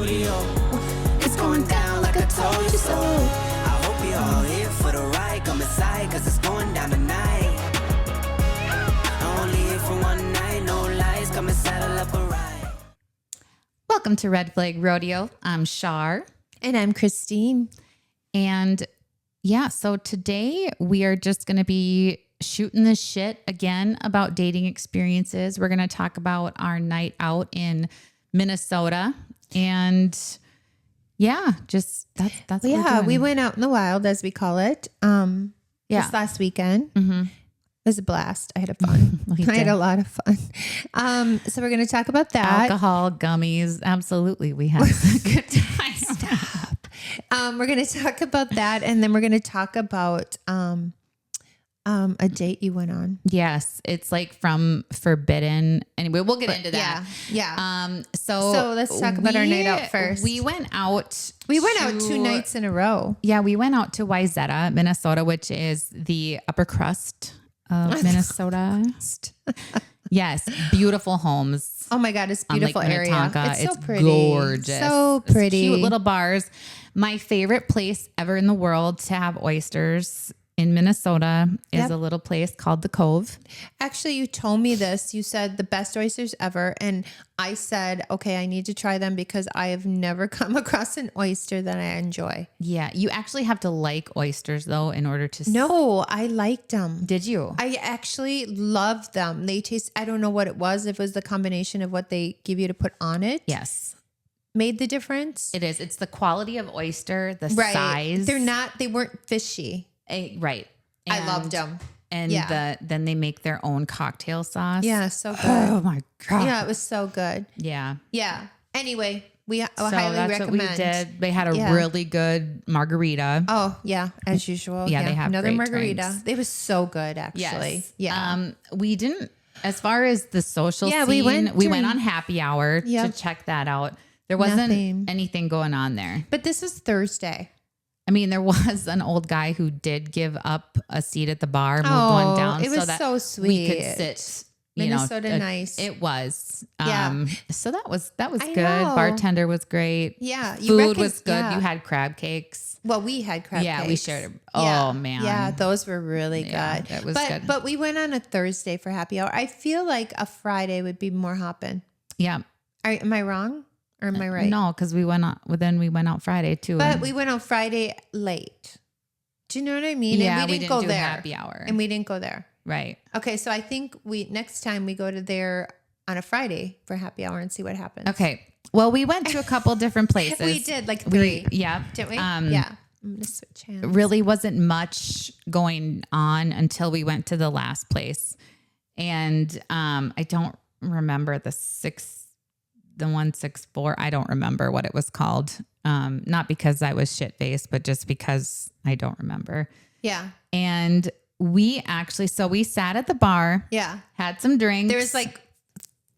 rodeo. It's going down like I told you so. I hope you're all here for the ride. Come inside, cause it's going down tonight. Only here for one night, no lies. Come and saddle up a ride. Welcome to Red Flag Rodeo. I'm Shar. And I'm Christine. And yeah, so today we are just going to be shooting the shit again about dating experiences. We're going to talk about our night out in Minnesota. And yeah, just that's what we're doing. We went out in the wild, as we call it. This last weekend. Mm-hmm. It was a blast. I had fun. I had a lot of fun. So we're going to talk about that. Alcohol, gummies. Absolutely. We had a good time. Stop. We're going to talk about that. And then we're going to talk about a date you went on. Yes. It's like from forbidden. Anyway, we'll get into that. Yeah. So let's talk about our night out first. We went out. We went out 2 nights in a row. Yeah. We went out to Wayzata, Minnesota, which is the upper crust of Minnesota. Yes. Beautiful homes. Oh my God. It's a beautiful area. Minnetonka. It's so pretty. Gorgeous. So pretty. It's cute little bars. My favorite place ever in the world to have oysters in Minnesota is a little place called the Cove. Actually, you told me this. You said the best oysters ever. And I said, okay, I need to try them because I have never come across an oyster that I enjoy. Yeah. You actually have to like oysters though in order to. No, I liked them. Did you? I actually loved them. They taste, I don't know what it was. If it was the combination of what they give you to put on it. Yes. Made the difference. It is. It's the quality of oyster, the size. They weren't fishy. Right. I loved them. And then they make their own cocktail sauce. Yeah, so good. Oh my God. Yeah, it was so good. Yeah. Yeah. Anyway, we So highly that's recommend. what we did. They had a really good margarita. Oh, yeah, as usual. Yeah, they have another great margarita. drinks. It was so good, actually. Yes. Yeah. We didn't, as far as the social scene, we went on happy hour to check that out. There wasn't anything going on there. But this is Thursday. I mean, there was an old guy who did give up a seat at the bar, moved one down. It was so sweet. We could sit. Minnesota nice. It was. Yeah. So that was good. know. Bartender was great. Yeah. Food was good. Yeah. You had crab cakes. Well, we had crab cakes. Yeah, we shared them. Yeah. Oh, man. Yeah, those were really good. That was good. But we went on a Thursday for happy hour. I feel like a Friday would be more hopping. Yeah. Am I wrong? Or am I right? No, because we went out Friday too. But we went out Friday late. Do you know what I mean? Yeah, and we didn't go do there. happy hour. And we didn't go there. Right. Okay, so I think next time we go to there on a Friday for happy hour and see what happens. Okay. Well, we went to a couple different places. We did like 3. Yeah. Didn't we? Yeah. I'm going to switch hands. Really wasn't much going on until we went to the last place. And I don't remember the 164. I don't remember what it was called. Not because I was shit-faced, but just because I don't remember. Yeah. And we sat at the bar. Yeah. Had some drinks. There was like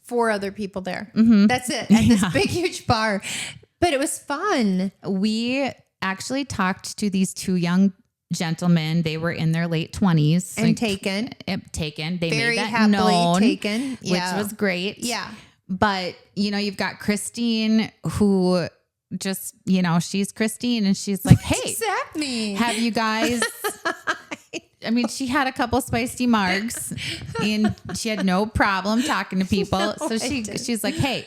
4 other people there. Mm-hmm. That's it. At this big, huge bar. But it was fun. We actually talked to these 2 young gentlemen. They were in their late 20s. And taken. They Very made that happily known. taken. Yeah. Which was great. Yeah. But, you've got Christine who just, she's Christine and she's like, hey, what does that mean? have you guys, I mean, she had a couple spicy margs and she had no problem talking to people. No, so she's like, hey,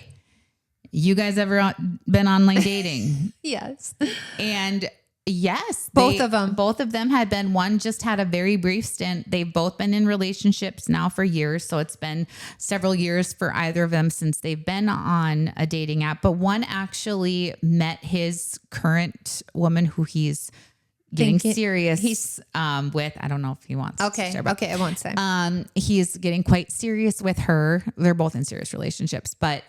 you guys ever been online dating? Yes. And yes, Both of them had been. One just had a very brief stint. They've both been in relationships now for years. So it's been several years for either of them since they've been on a dating app. But one actually met his current woman who he's getting serious with. I don't know if he wants to share, but, I won't say. he's getting quite serious with her. They're both in serious relationships, but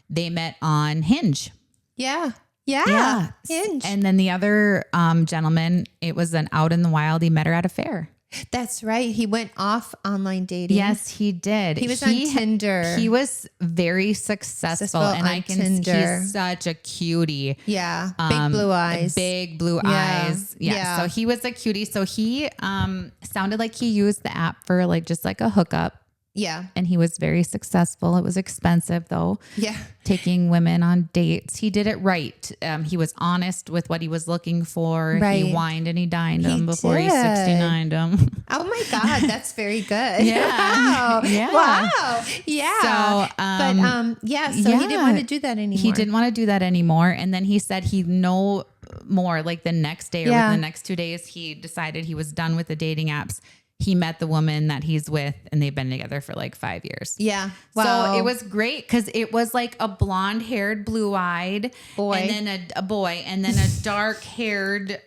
they met on Hinge. Yeah. Yeah. Hinge. And then the other gentleman, it was an out in the wild. He met her at a fair. That's right. He went off online dating. Yes, he did. He was on Tinder. He was very successful and I can Tinder. He's such a cutie. Yeah. Big blue eyes. Big blue eyes. Yeah. So he was a cutie. So he sounded like he used the app for just like a hookup. Yeah. And he was very successful. It was expensive though. Yeah. Taking women on dates. He did it right. He was honest with what he was looking for. Right. He wined and he dined He him before he did. 69'd him. Oh my God, that's very good. Yeah. Wow. Yeah. Wow. Yeah. So, So he didn't want to do that anymore. He didn't want to do that anymore. And then he said he no more, like the next day or Yeah. within the next 2 days, he decided he was done with the dating apps. He met the woman that he's with and they've been together for like 5 years. Yeah. Wow. So it was great because it was like a blonde haired, blue eyed Boy. and then a boy and then a dark haired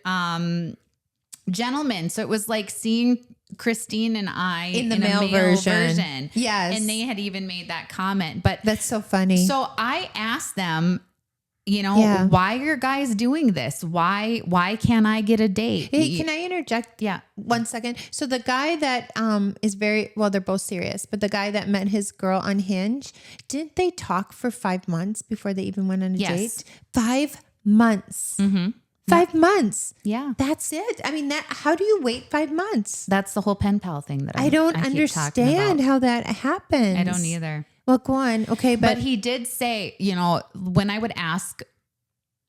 gentleman. So it was like seeing Christine and I In the male version. Yes. And they had even made that comment. But That's so funny. so I asked them, Yeah. why are guys doing this? Why can't I get a date? Hey, can I interject? Yeah. 1 second. So the guy that is very well, they're both serious, but the guy that met his girl on Hinge, didn't they talk for 5 months before they even went on a Yes. date? 5 months. Mm-hmm. 5 months. Yeah. That's it. I mean, how do you wait 5 months? That's the whole pen pal thing that I don't keep talking understand about. how that happens. I don't either. Well, go on. Okay, But but he did say, when I would ask,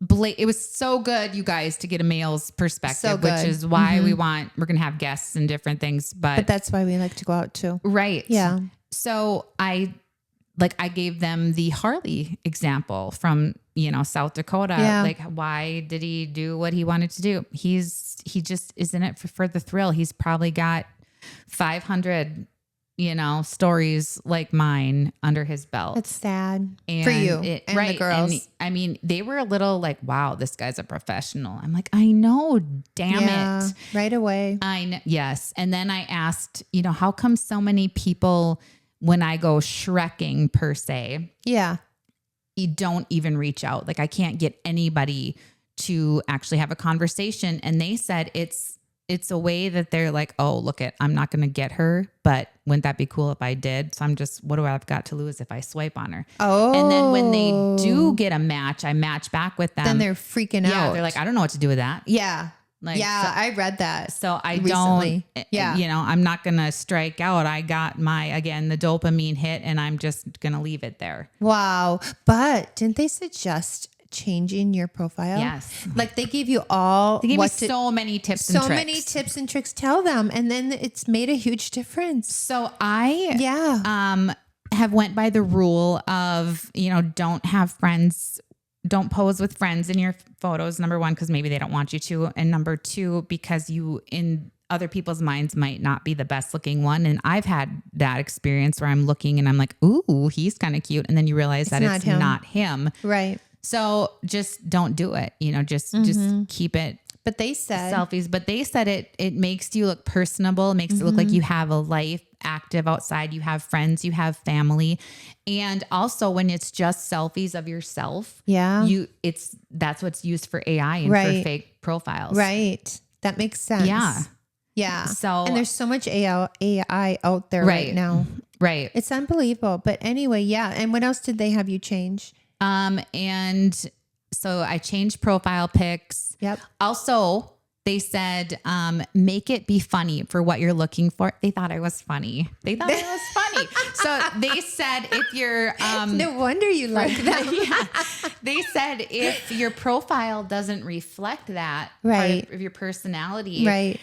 it was so good, you guys, to get a male's perspective, So good. which is why we're going to have guests and different things. but that's why we like to go out too. right. Yeah. So I gave them the Harley example from, South Dakota. Yeah. Like, why did he do what he wanted to do? He just is in it for the thrill. He's probably got 500, stories like mine under his belt. That's sad And for you and the girls. And I mean, they were a little like, wow, this guy's a professional. I'm like, I know, damn Yeah, it. right away. I know. Yes. And then I asked, how come so many people, when I go shrekking per se, Yeah. you don't even reach out? Like, I can't get anybody to actually have a conversation. And they said it's a way that they're like, oh, look I'm not going to get her, but wouldn't that be cool if I did? So I'm just, what do I've got to lose if I swipe on her? Oh. And then when they do get a match, I match back with them. Then they're freaking yeah, out. they're like, I don't know what to do with that. yeah. Like, yeah, so- I read that. So I recently. don't, Yeah. I'm not going to strike out. I got the dopamine hit and I'm just going to leave it there. Wow. But didn't they suggest changing your profile? Yes. Like they gave you all They gave me what to, so many tips and so tricks. many tips and tricks. Tell them. And then it's made a huge difference. So I Yeah. have went by the rule of, don't have friends, don't pose with friends in your photos. Number one, because maybe they don't want you to. And number two, because you in other people's minds might not be the best looking one. And I've had that experience where I'm looking and I'm like, ooh, he's kind of cute. And then you realize that it's not him. Right. So just don't do it. Just keep it But they said selfies. But they said it makes you look personable. It makes it look like you have a life active outside. You have friends, you have family. And also when it's just selfies of yourself, Yeah. that's what's used for AI and Right. for fake profiles. Right. That makes sense. Yeah. Yeah. So- and there's so much AI out there right now. Right. It's unbelievable. But anyway, yeah. And what else did they have you change? And so I changed profile pics. Yep. Also, they said, make it be funny for what you're looking for. They thought I was funny. They thought I was funny. So they said, if you're, No wonder you like that. yeah, they said if your profile doesn't reflect that Right. part of your personality, Right.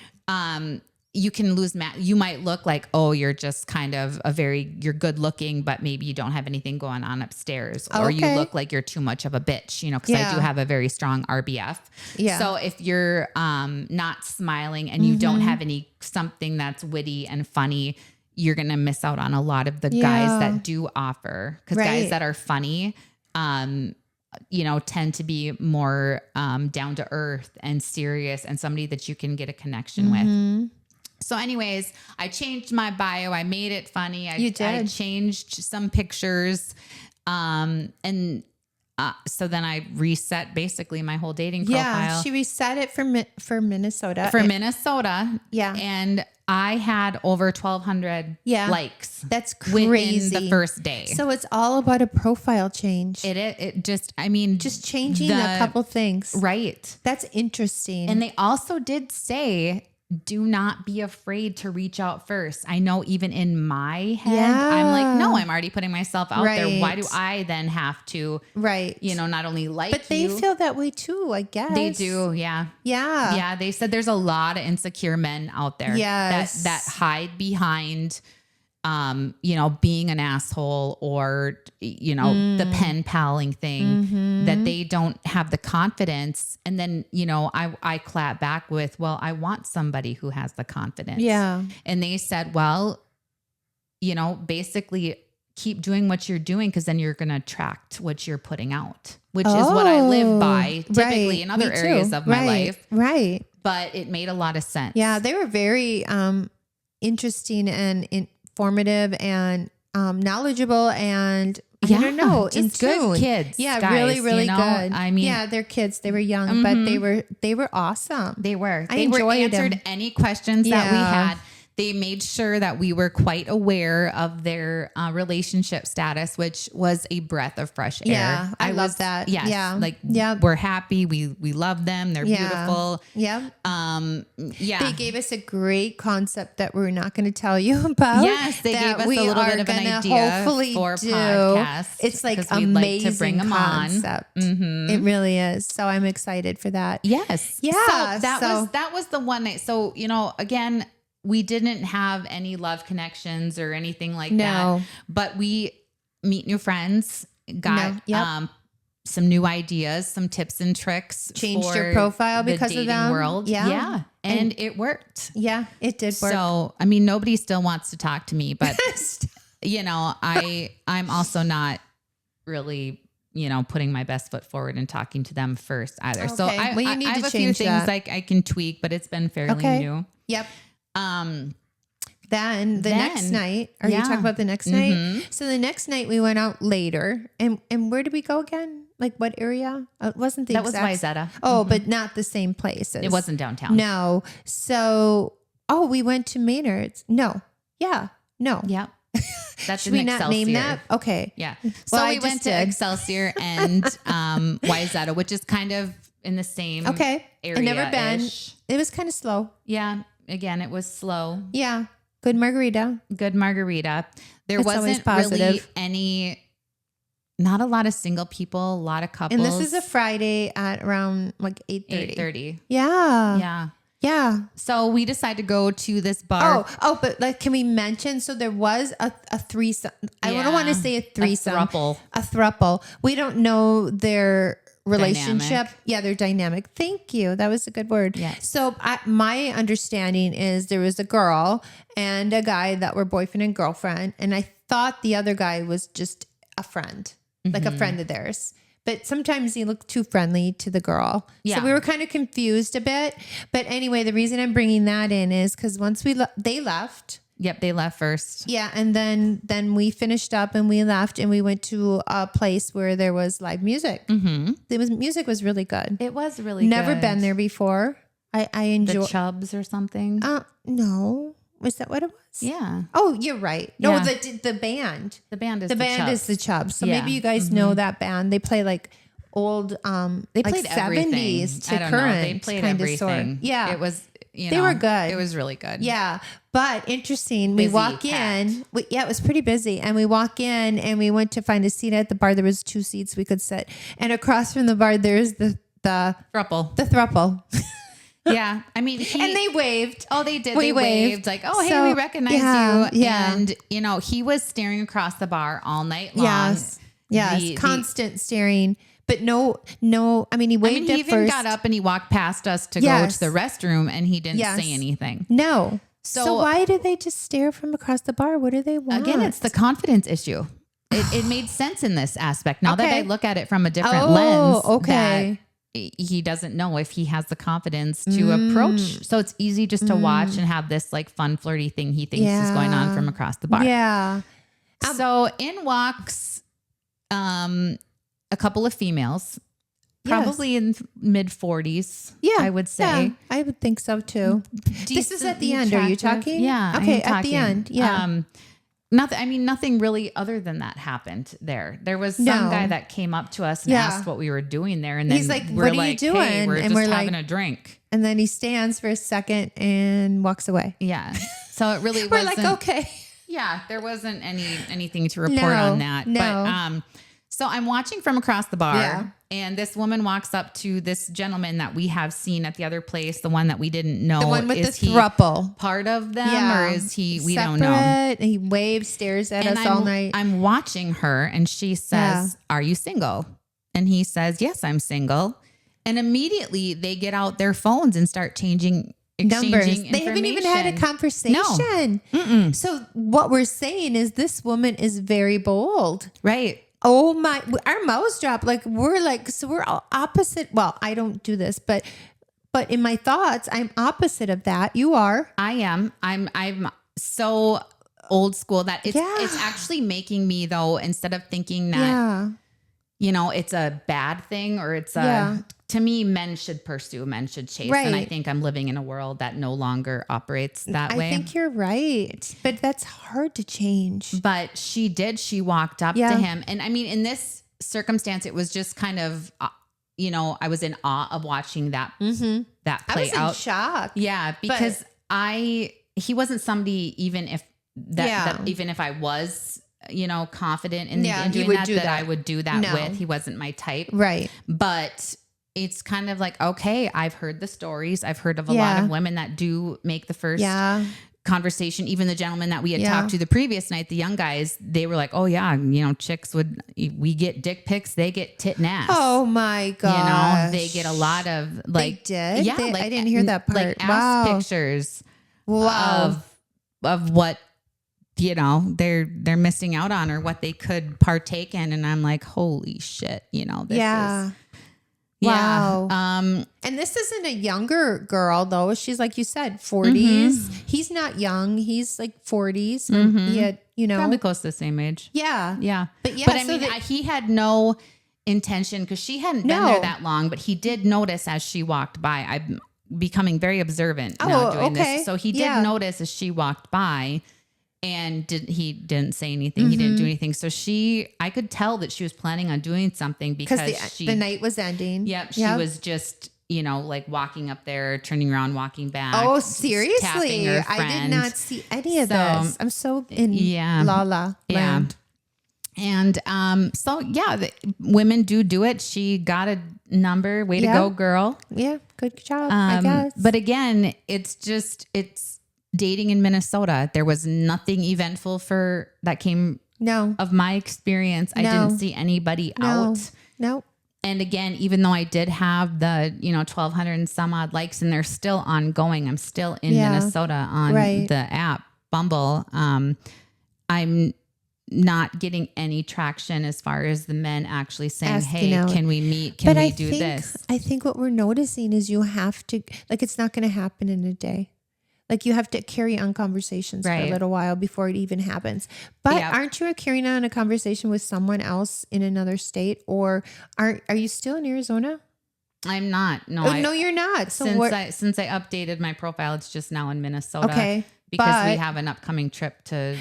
you can lose you might look like, oh, you're just kind of you're good looking, but maybe you don't have anything going on upstairs, or you Okay. look like you're too much of a bitch, because I Yeah. do have a very strong RBF. Yeah. So if you're not smiling and you don't have something that's witty and funny, you're going to miss out on a lot of the guys Yeah. that do offer, because Right. guys that are funny, tend to be more down to earth and serious and somebody that you can get a connection with. So anyways, I changed my bio. I made it funny. You did. I changed some pictures. So then I reset basically my whole dating profile. Yeah. She reset it for Minnesota. For Minnesota. Yeah. And I had over 1,200 Yeah. likes. That's within crazy. the first day. So it's all about a profile change. It just Just changing a couple things. Right. That's interesting. And they also did say, do not be afraid to reach out first. I know even in my head, I'm like, no, I'm already putting myself out there. Why do I then have to, not only like but they feel that way too, I guess. They do. Yeah. Yeah. Yeah. They said there's a lot of insecure men out there that hide behind, being an asshole or, the pen paling thing, that they don't have the confidence. And then, I clap back with, well, I want somebody who has the confidence. Yeah. And they said, well, basically keep doing what you're doing, because then you're going to attract what you're putting out, which is what I live by typically in other areas of my life. Right. But it made a lot of sense. Yeah. They were very interesting and informative and knowledgeable, and I don't know, just good kids. Yeah, guys, really good. I mean, yeah, they're kids. They were young, but they were awesome. They were. I They enjoyed answered them. any questions that we had. They made sure that we were quite aware of their relationship status, which was a breath of fresh air. Yeah, I love that. Yes, yeah, we're happy. We love them. They're beautiful. Yeah. They gave us a great concept that we're not going to tell you about. Yes, they gave us a little bit of an idea for podcasts. It's like amazing like to bring them concept. On. It really is. So I'm excited for that. Yes. Yeah. So that was the one night. So, again, we didn't have any love connections or anything like that, but we meet new friends, got some new ideas, some tips and tricks. Changed for your profile the because of dating them. world. Yeah. And it worked. Yeah, it did work. So, I mean, nobody still wants to talk to me, but I'm also not really, putting my best foot forward and talking to them first either. Okay. So I have a few things like I can tweak, but it's been fairly new. Yep. Then the next night, are you talking about the next night? So the next night we went out later, and where did we go again? Like what area? It wasn't the that exact. was Wayzata. Oh, but not the same places. It wasn't downtown. No. So, we went to Maynard's. No. Yeah. No. Yep. That's Should we not name that? Okay. Yeah. So we went to Excelsior and Wayzata, which is kind of in the same area. I've never been. It was kind of slow. Yeah. Again, it was slow. Yeah. Good margarita. There wasn't really not a lot of single people, a lot of couples. And this is a Friday at around like 8:30. 8:30. Yeah. Yeah. Yeah. So we decided to go to this bar. But can we mention? So there was a threesome. I don't want to say a threesome. A throuple. We don't know their relationship. Dynamic. Yeah, they're dynamic. Thank you. That was a good word. Yes. So my understanding is there was a girl and a guy that were boyfriend and girlfriend. And I thought the other guy was just a friend, like a friend of theirs. But sometimes he looked too friendly to the girl. Yeah. So we were kind of confused a bit. But anyway, the reason I'm bringing that in is because once they left. Yep, they left first. Yeah, and then we finished up and we left and we went to a place where there was live music. Music was really good. It was really Never good. been there before. I enjoy the Chubbs or something. No, was that what it was? Yeah. Oh, you're right. No, Yeah. the band. The band is the Chubbs. So Yeah. maybe you guys know that band. They play like old They played like 70s to I don't know. current. They played kind everything. of sort. Yeah. It was They were good. It was really good. Yeah. But interesting. We Busy, walk packed. in. It was pretty busy. And we walk in and we went to find a seat at the bar. There was 2 seats we could sit. And across from the bar, there's the Thruple. throuple. Yeah. I mean, And they waved. Oh, they did. We They waved. Like, oh, hey, So, we recognize yeah, you. yeah. And, he was staring across the bar all night long. Yes. Constant staring. But no, I mean, he waved he at even first. got up and he walked past us to Yes. go to the restroom and he didn't Yes. say anything. No. So- So why did they just stare from across the bar? What do they want? Again, it's the confidence issue. It made sense in this aspect. Now that Okay. I look at it from a different Oh, lens, okay. that he doesn't know if he has the confidence to approach. So it's easy just to watch and have this like fun, flirty thing he thinks is going on from across the bar. Yeah. So in walks a couple of females, probably in mid 40s. Yeah. I would say. Yeah, I would think so too. This is at the Decently end. Are you attractive. talking? Yeah. I Okay. am At the talking. end. Yeah. nothing. I mean, nothing really other than that happened there. There was some guy that came up to us and asked what we were doing there. And then he's like, we're what are you doing? Hey, we're and just we're having like, a drink. and then he stands for a second and walks away. Yeah. So it really We're wasn't. like, okay. Yeah. There wasn't anything to report on that. No. But, so I'm watching from across the bar. Yeah. And this woman walks up to this gentleman that we have seen at the other place, the one that we didn't know. The one with is the he throuple. part of them or is he, we Separate, don't know. And he waves, stares at us all night. I'm watching her and she says, are you single? And he says, yes, I'm single. And immediately they get out their phones and start exchanging Numbers. They information. haven't even had a conversation. No. So what we're saying is this woman is very bold. Right. Oh my, our mouths drop. Like so we're all opposite. Well, I don't do this, but in my thoughts, I'm opposite of that. You are. I am. I'm so old school that it's actually making me though, instead of thinking that, it's a bad thing or it's to me, men should pursue, men should chase. Right. And I think I'm living in a world that no longer operates that way. I think you're right, but that's hard to change. But she did. She walked up to him. And I mean, in this circumstance, it was just kind of, I was in awe of watching that, that play out. I was in shock. Yeah. Because he wasn't somebody, even if even if I was, confident in doing that, I would do that with. He wasn't my type. Right. But it's kind of like, okay, I've heard the stories. I've heard of a lot of women that do make the first conversation. Even the gentleman that we had talked to the previous night, the young guys, they were like, oh yeah, chicks we get dick pics, they get tit and ass. Oh my God. They get a lot of like, they did? Yeah. I didn't hear that part. Like ass pictures of what, they're missing out on or what they could partake in. And I'm like, holy shit, this is. Wow. Yeah. And this isn't a younger girl though. She's like you said, 40s. He's not young. He's like 40s. He had, probably close to the same age. Yeah. Yeah. But yeah, but I mean, he had no intention because she hadn't been there that long, but he did notice as she walked by. I'm becoming very observant now doing this. So he did notice as she walked by. And he didn't say anything. He didn't do anything. So I could tell that she was planning on doing something because the night was ending. Yep. She was just, like walking up there, turning around, walking back. Oh, seriously? Tapping her friend. I did not see any of this. I'm so in la la land. And women do it. She got a number. Way to go, girl. Yeah. Good job, I guess. But again, it's dating in Minnesota. There was nothing eventful that came of my experience. I didn't see anybody out. No. And again, even though I did have the, 1,200 and some odd likes and they're still ongoing, I'm still in Minnesota on the app Bumble. I'm not getting any traction as far as the men actually saying, hey, can we meet? Can we do this? I think what we're noticing is you have to, it's not going to happen in a day. Like you have to carry on conversations for a little while before it even happens. But aren't you carrying on a conversation with someone else in another state, or are you still in Arizona? I'm not. No, no, you're not. So since I updated my profile, it's just now in Minnesota. Okay, because we have an upcoming trip to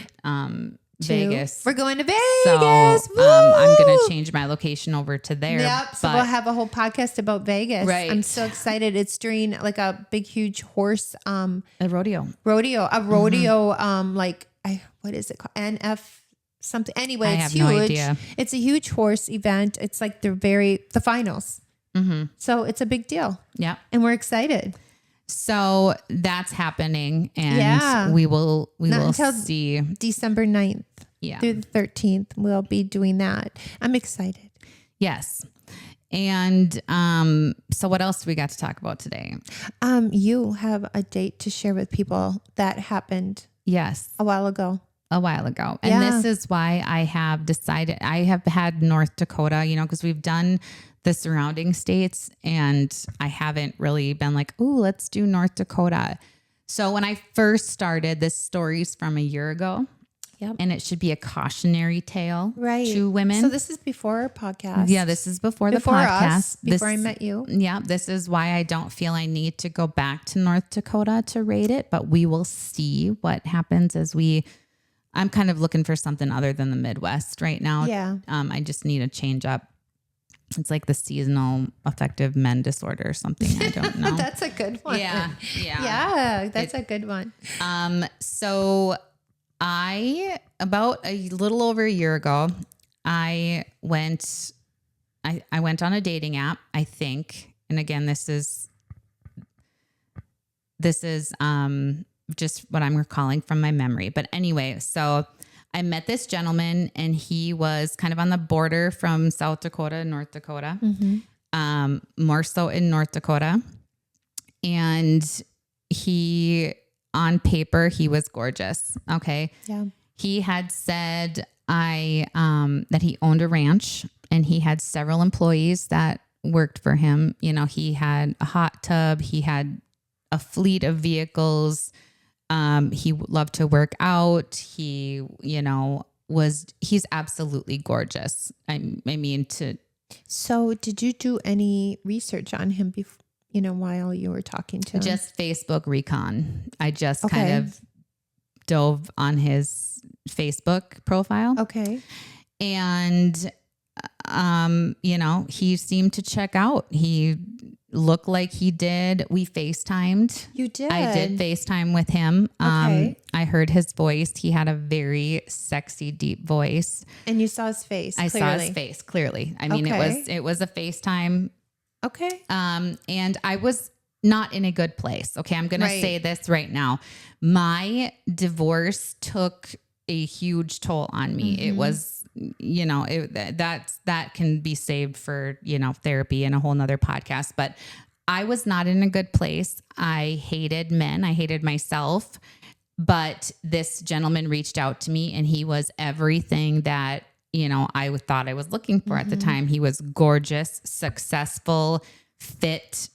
Vegas. We're going to Vegas. So I'm going to change my location over to there. Yep. So we'll have a whole podcast about Vegas. Right. I'm so excited. It's during like a big, huge horse. A rodeo. What is it called? NF something. Anyway, it's huge. No idea. It's a huge horse event. It's like the finals. So it's a big deal. Yeah. And we're excited. So that's happening, and we will see December 9th through the 13th. We'll be doing that. I'm excited. Yes. And so what else do we got to talk about today? You have a date to share with people that happened. Yes. A while ago. And this is why I have decided, I have had North Dakota, because we've done the surrounding states and I haven't really been like, oh, let's do North Dakota. So when I first started, this story's from a year ago. Yep. And it should be a cautionary tale to women. So this is before our podcast. Yeah, this is before the podcast. Before I met you. Yeah, this is why I don't feel I need to go back to North Dakota to rate it, but we will see what happens as we I'm kind of looking for something other than the Midwest right now. Yeah. I just need a change up. It's like the seasonal affective men disorder or something. I don't know. That's a good one. Yeah. Yeah, that's a good one. So about a little over a year ago, I went on a dating app, I think. And again, this is just what I'm recalling from my memory. But anyway, so I met this gentleman and he was kind of on the border from South Dakota and North Dakota, more so in North Dakota. And on paper, he was gorgeous. Okay. Yeah. He had said that he owned a ranch and he had several employees that worked for him. You know, he had a hot tub. He had a fleet of vehicles. He loved to work out. He, he's absolutely gorgeous. So did you do any research on him before, while you were talking to him? Just Facebook recon. I just kind of dove on his Facebook profile. Okay. And, he seemed to check out. He looked like he did. We FaceTimed. You did? I did FaceTime with him. Okay. I heard his voice. He had a very sexy, deep voice. And you saw his face. I saw his face clearly. I mean, it was a FaceTime. Okay. And I was not in a good place. Okay. I'm going to say this right now. My divorce took a huge toll on me. It was, that can be saved for, therapy and a whole nother podcast, but I was not in a good place. I hated men. I hated myself, but this gentleman reached out to me and he was everything that, I thought I was looking for at the time. He was gorgeous, successful, fit,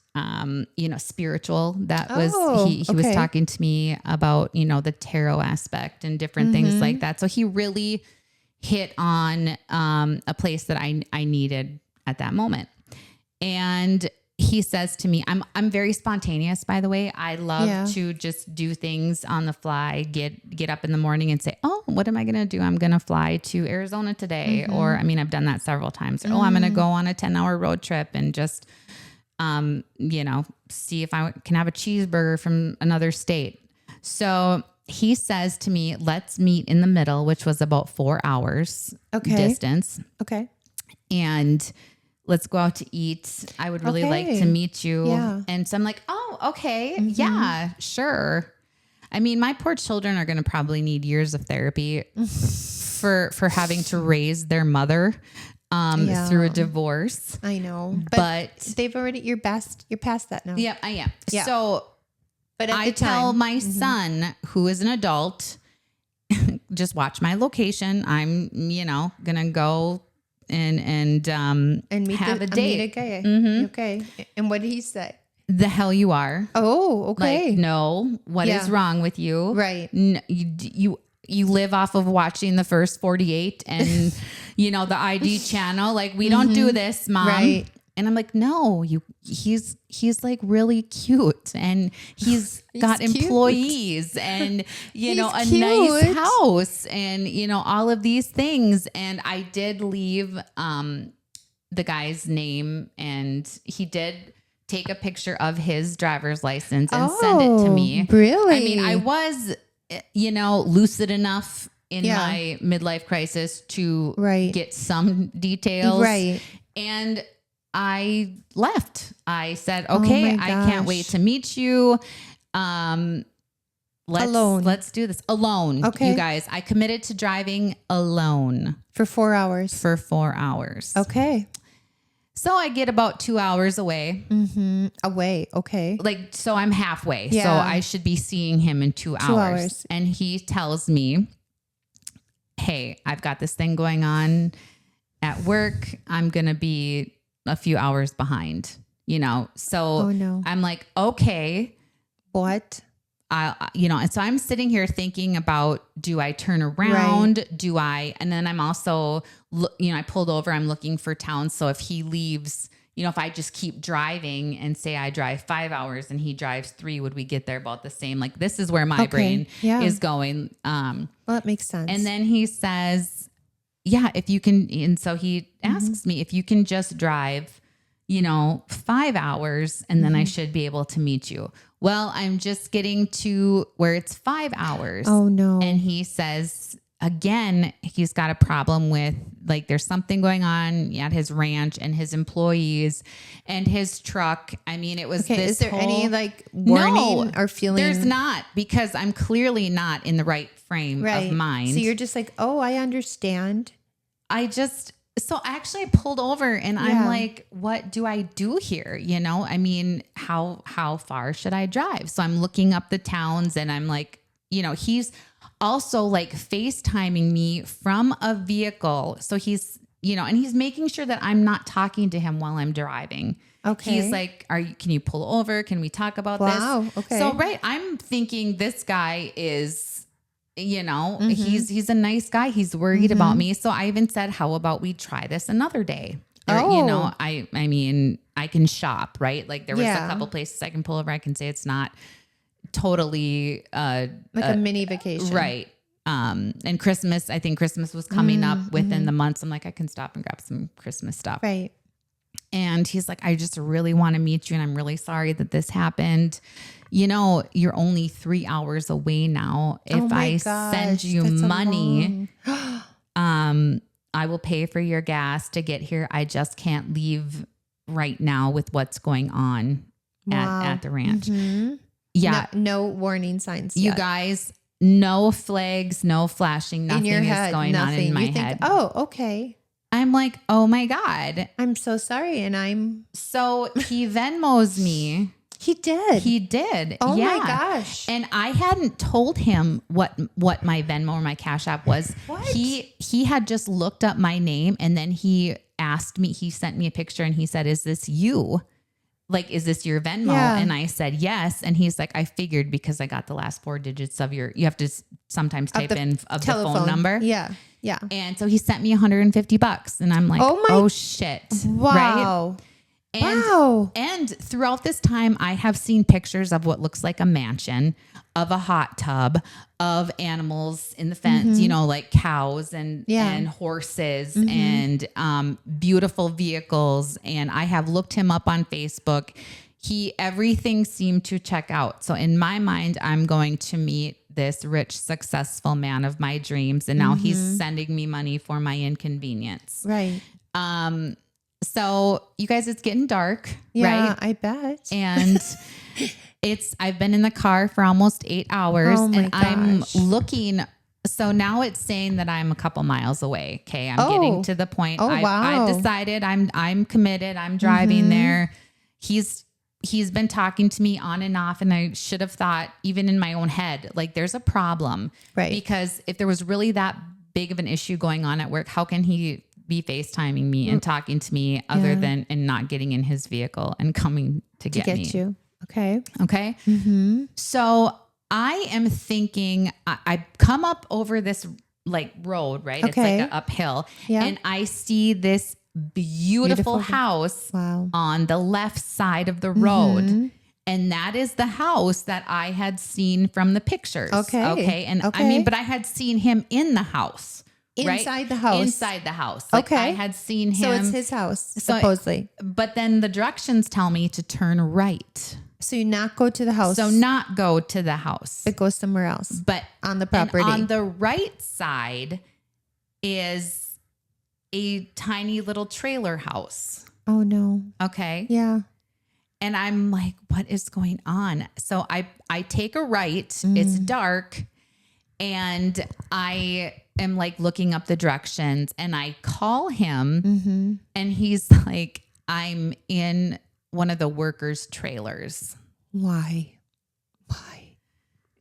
spiritual. That was, he was talking to me about, the tarot aspect and different things like that. So he really hit on a place that I needed at that moment. And he says to me, I'm very spontaneous, by the way. I love to just do things on the fly, get up in the morning and say, oh, what am I going to do? I'm going to fly to Arizona today. Or, I've done that several times. Or, I'm going to go on a 10-hour road trip and just, see if I can have a cheeseburger from another state. So he says to me, let's meet in the middle, which was about 4 hours distance. Okay. And let's go out to eat. I would really like to meet you. Yeah. And so I'm like, oh, okay. Yeah, sure. I mean, my poor children are going to probably need years of therapy for having to raise their mother through a divorce. I know. But they've already, you're past that now. Yeah, I am. Yeah. So but I tell my son, who is an adult, just watch my location. I'm, going to go and have a date. Meet a guy. Okay. And what did he say? The hell you are. Oh, okay. Like, no, what is wrong with you? Right. You live off of watching the first 48 and, the ID channel. Like, we don't do this, Mom. Right. And I'm like, no, he's like really cute and he's got employees and, a nice house and, all of these things. And I did leave the guy's name and he did take a picture of his driver's license and send it to me. Really? I mean, I was, lucid enough in my midlife crisis to get some details. Right. And I left. I said, okay, I can't wait to meet you. Let's do this alone. Okay. You guys, I committed to driving alone for 4 hours. Okay. So I get about 2 hours away. Away. Okay. Like, so I'm halfway. Yeah. So I should be seeing him in 2 hours. And he tells me, hey, I've got this thing going on at work. I'm going to be a few hours behind, So I'm like, okay. What? And so I'm sitting here thinking about, do I turn around? And then I'm also, I pulled over, I'm looking for towns. So if he leaves, if I just keep driving and say I drive 5 hours and he drives 3, would we get there about the same? Like, this is where my brain is going. Well, that makes sense. And then he says, yeah, if you can. And so he asks me if you can just drive, 5 hours and then I should be able to meet you. Well, I'm just getting to where it's 5 hours. Oh no. And he says, again, he's got a problem with, like, there's something going on at his ranch and his employees and his truck. I mean, it was this is there whole, any like warning or feeling? There's not, because I'm clearly not in the right frame of mind. So you're just like, oh, I understand. So actually I pulled over and I'm like, what do I do here? I mean, how far should I drive? So I'm looking up the towns and I'm like, he's also like FaceTiming me from a vehicle. So he's, and he's making sure that I'm not talking to him while I'm driving. Okay. He's like, can you pull over? Can we talk about this? Wow. Okay. So, I'm thinking this guy is, he's a nice guy. He's worried about me. So I even said, how about we try this another day? Or, I mean, I can shop, right? Like there was a couple places I can pull over. I can say it's not totally like a mini vacation. Right. And Christmas, I think Christmas was coming up within the months. I'm like, I can stop and grab some Christmas stuff. Right. And he's like, I just really want to meet you. And I'm really sorry that this happened. You're only 3 hours away now. If I send you money, I will pay for your gas to get here. I just can't leave right now with what's going on at the ranch. Yeah. No warning signs. You guys, no flags, no flashing, nothing is going on in my head. Oh, okay. I'm like, oh my God. I'm so sorry. And so he Venmos me. He did. He did. Oh my gosh. And I hadn't told him what my Venmo or my Cash App was. What? He had just looked up my name and then he sent me a picture and he said, is this you? Like, is this your Venmo? Yeah. And I said, yes. And he's like, I figured because I got the last 4 digits of you have to sometimes type in the phone number. Yeah. Yeah. And so he sent me $150 and I'm like, oh shit. Wow. Right? And throughout this time, I have seen pictures of what looks like a mansion, of a hot tub, of animals in the fence, like cows and horses and beautiful vehicles. And I have looked him up on Facebook. Everything seemed to check out. So in my mind, I'm going to meet this rich, successful man of my dreams. And now he's sending me money for my inconvenience. Right. So you guys, it's getting dark, yeah, right? I bet. And I've been in the car for almost 8 hours and I'm looking. So now it's saying that I'm a couple miles away. Okay. I'm getting to the point. I've decided I'm committed. I'm driving there. He's been talking to me on and off. And I should have thought, even in my own head, like there's a problem, right? Because if there was really that big of an issue going on at work, how can he be FaceTiming me and talking to me other than and not getting in his vehicle and coming to get me? You. Okay. Okay. So I am thinking I come up over this like road, right? Okay. It's like an uphill and I see this beautiful house on the left side of the road. And that is the house that I had seen from the pictures. Okay. And I mean, but I had seen him in the house. Inside the house. Inside the house. Like I had seen him. So it's his house, supposedly. But then the directions tell me to turn right. So you not go to the house. So not go to the house. But go somewhere else. But on the property. On the right side is a tiny little trailer house. Oh no. Okay. Yeah. And I'm like, what is going on? So I take a right. It's dark. And I am like looking up the directions and I call him and he's like, I'm in one of the workers' trailers. Why?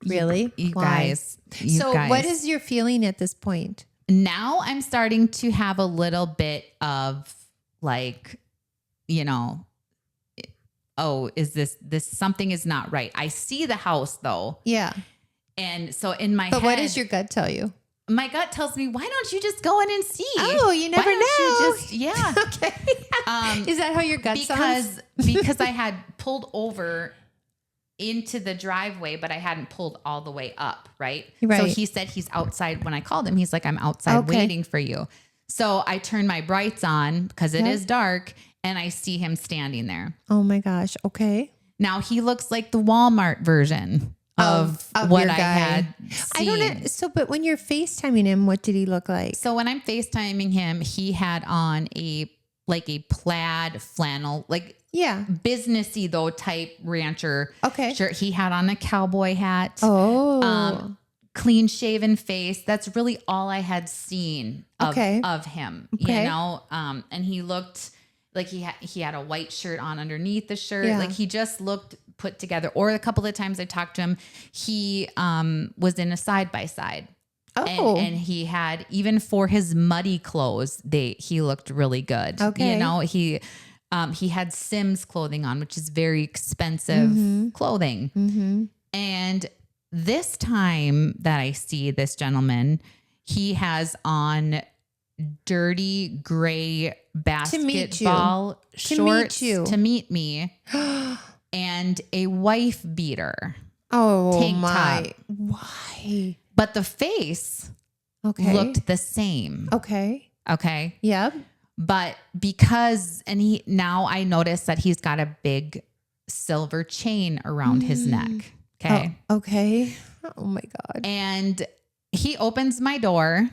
Really? You guys. What is your feeling at this point? Now I'm starting to have a little bit of like, is this something is not right. I see the house though. Yeah. And so in my head. But what does your gut tell you? My gut tells me, why don't you just go in and see? Oh, you never know. Okay. Is that how your gut sounds? Because I had pulled over into the driveway, but I hadn't pulled all the way up, right? Right. So he said he's outside. When I called him, he's like, I'm outside waiting for you. So I turn my brights on because it is dark, and I see him standing there. Oh my gosh. Okay. Now he looks like the Walmart version of what your I guy. had seen. I don't know. So, but when you're FaceTiming him, what did he look like? So when I'm FaceTiming him, he had on a plaid flannel, businessy though type rancher shirt. He had on a cowboy hat. Oh. Clean shaven face. That's really all I had seen of him, you know? And he looked like he had a white shirt on underneath the shirt. Yeah. Like he just looked put together. Or a couple of times I talked to him, he was in a side-by-side. Oh. And he had, even for his muddy clothes, he looked really good. Okay. You know, he had Sims clothing on, which is very expensive clothing. Mm-hmm. And this time that I see this gentleman, he has on dirty gray basketball shorts to meet me and a wife beater. Oh tank my. top. Why? But the face looked the same. Okay. Okay. Yep. But because, now I notice that he's got a big silver chain around his neck. Okay. Oh, okay. Oh my God. And he opens my door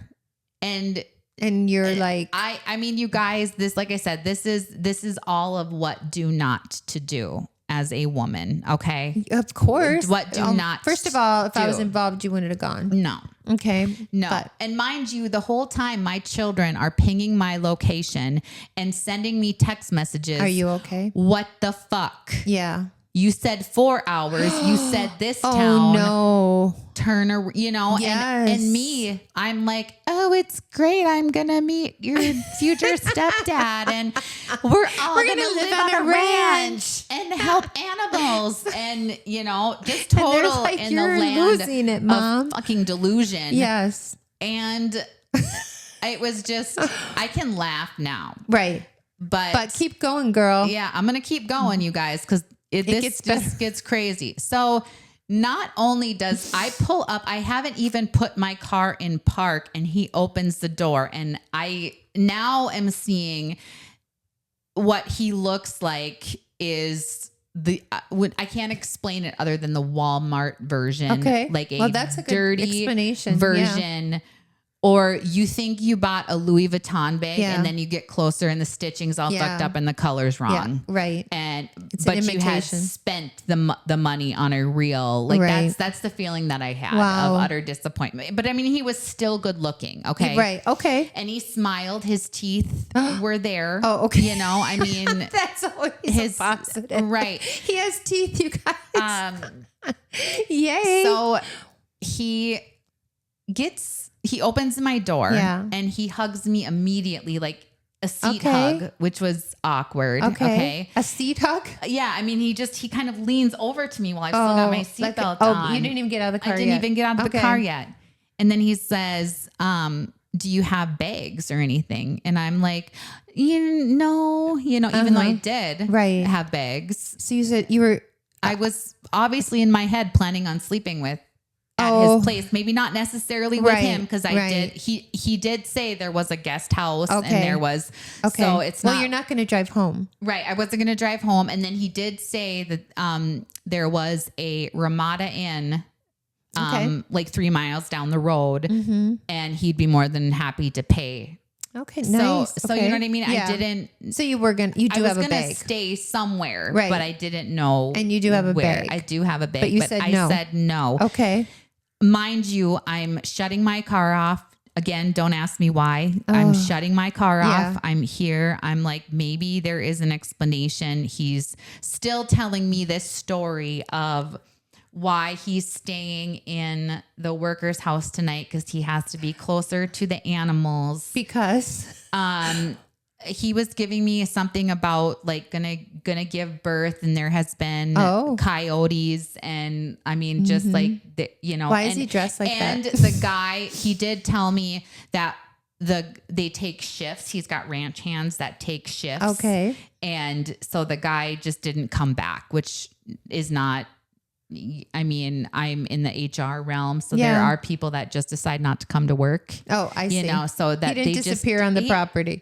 and you're like, I mean, you guys, this, like I said, this is all of what do not to do as a woman. Okay. Of course. What do not. First of all, if I was do. involved, you wouldn't have gone. No. Okay. No. But And mind you, the whole time my children are pinging my location and sending me text messages. are you okay? What the fuck? Yeah. You said 4 hours. You said this Oh town. no. Turn, you know, Yes. and me, I'm like, oh, it's great. I'm going to meet your future stepdad and we're all going to live on a ranch and help animals and, you know, just total like, in you're the land losing it, Mom. of fucking delusion. Yes. And it was just, I can laugh now, Right. but keep going, girl. yeah, I'm going to keep going, you guys, because this just gets crazy. So not only does I pull up, I haven't even put my car in park and he opens the door and I now am seeing what he looks like is I can't explain it other than the Walmart version. Okay. Like that's a good dirty explanation. version. Or you think you bought a Louis Vuitton bag and then you get closer and the stitching's all fucked up and the color's wrong. Yeah, right. And It's but an you had imitation. spent the money on a real, like Right. that's the feeling that I had Wow. of utter disappointment. But I mean, he was still good looking. Okay. Right. Okay. And he smiled, his teeth were there. Oh, okay. You know, I mean, That's always his a positive. right. He has teeth, you guys. Yay. So he opens my door and he hugs me immediately, like a seat hug, which was awkward. Okay. A seat hug? Yeah. I mean, he kind of leans over to me while I still got my seatbelt on. You didn't even get out of the car I yet. didn't even get out of the car yet. And then he says, do you have bags or anything? And I'm like, even though I did have bags. So you said you were... I was obviously in my head planning on sleeping at his place, maybe not necessarily with him because he did say there was a guest house and there was, so it's not. Well, you're not going to drive home. Right. I wasn't going to drive home. And then he did say that there was a Ramada Inn like 3 miles down the road and he'd be more than happy to pay. Okay, nice. So you know what I mean? Yeah. I didn't. So you do have a bag. I was going to stay somewhere, right? But I didn't know. And you do have a where. bag. I do have a bag, but you said no. I said no. Okay. Mind you, I'm shutting my car off. Again, don't ask me why. I'm shutting my car off. I'm here. I'm like, maybe there is an explanation. He's still telling me this story of why he's staying in the worker's house tonight because he has to be closer to the animals. Because he was giving me something about like gonna give birth, and there has been coyotes, and I mean just like the, why is he dressed like that? And the guy, he did tell me that they take shifts. He's got ranch hands that take shifts. Okay. And so the guy just didn't come back, which is not, I mean, I'm in the HR realm. So there are people that just decide not to come to work. Oh, I see. You know, so that he didn't they disappear just, on the property.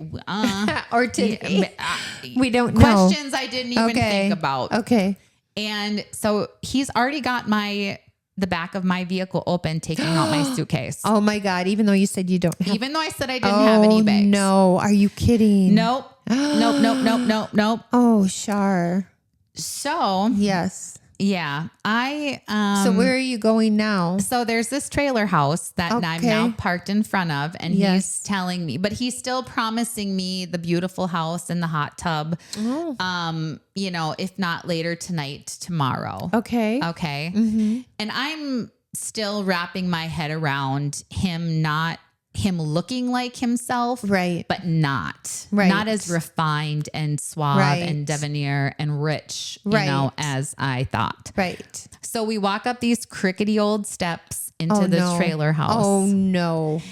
Or did he? We don't know. Questions I didn't even think about. Okay. And so he's already got the back of my vehicle open, taking out my suitcase. Oh my God. Even though you said you don't have. Even though I said I didn't have any bags. No. Are you kidding? Nope. Nope. Oh, Shar. So Yes. yeah, So where are you going now? So there's this trailer house that I'm now parked in front of, and he's telling me, but he's still promising me the beautiful house and the hot tub. You know, if not later tonight, tomorrow. Okay. Okay. Mm-hmm. And I'm still wrapping my head around him looking like himself, Right. but not as refined and suave and debonair and rich, you know, as I thought. Right. So we walk up these crickety old steps into this trailer house. Oh no.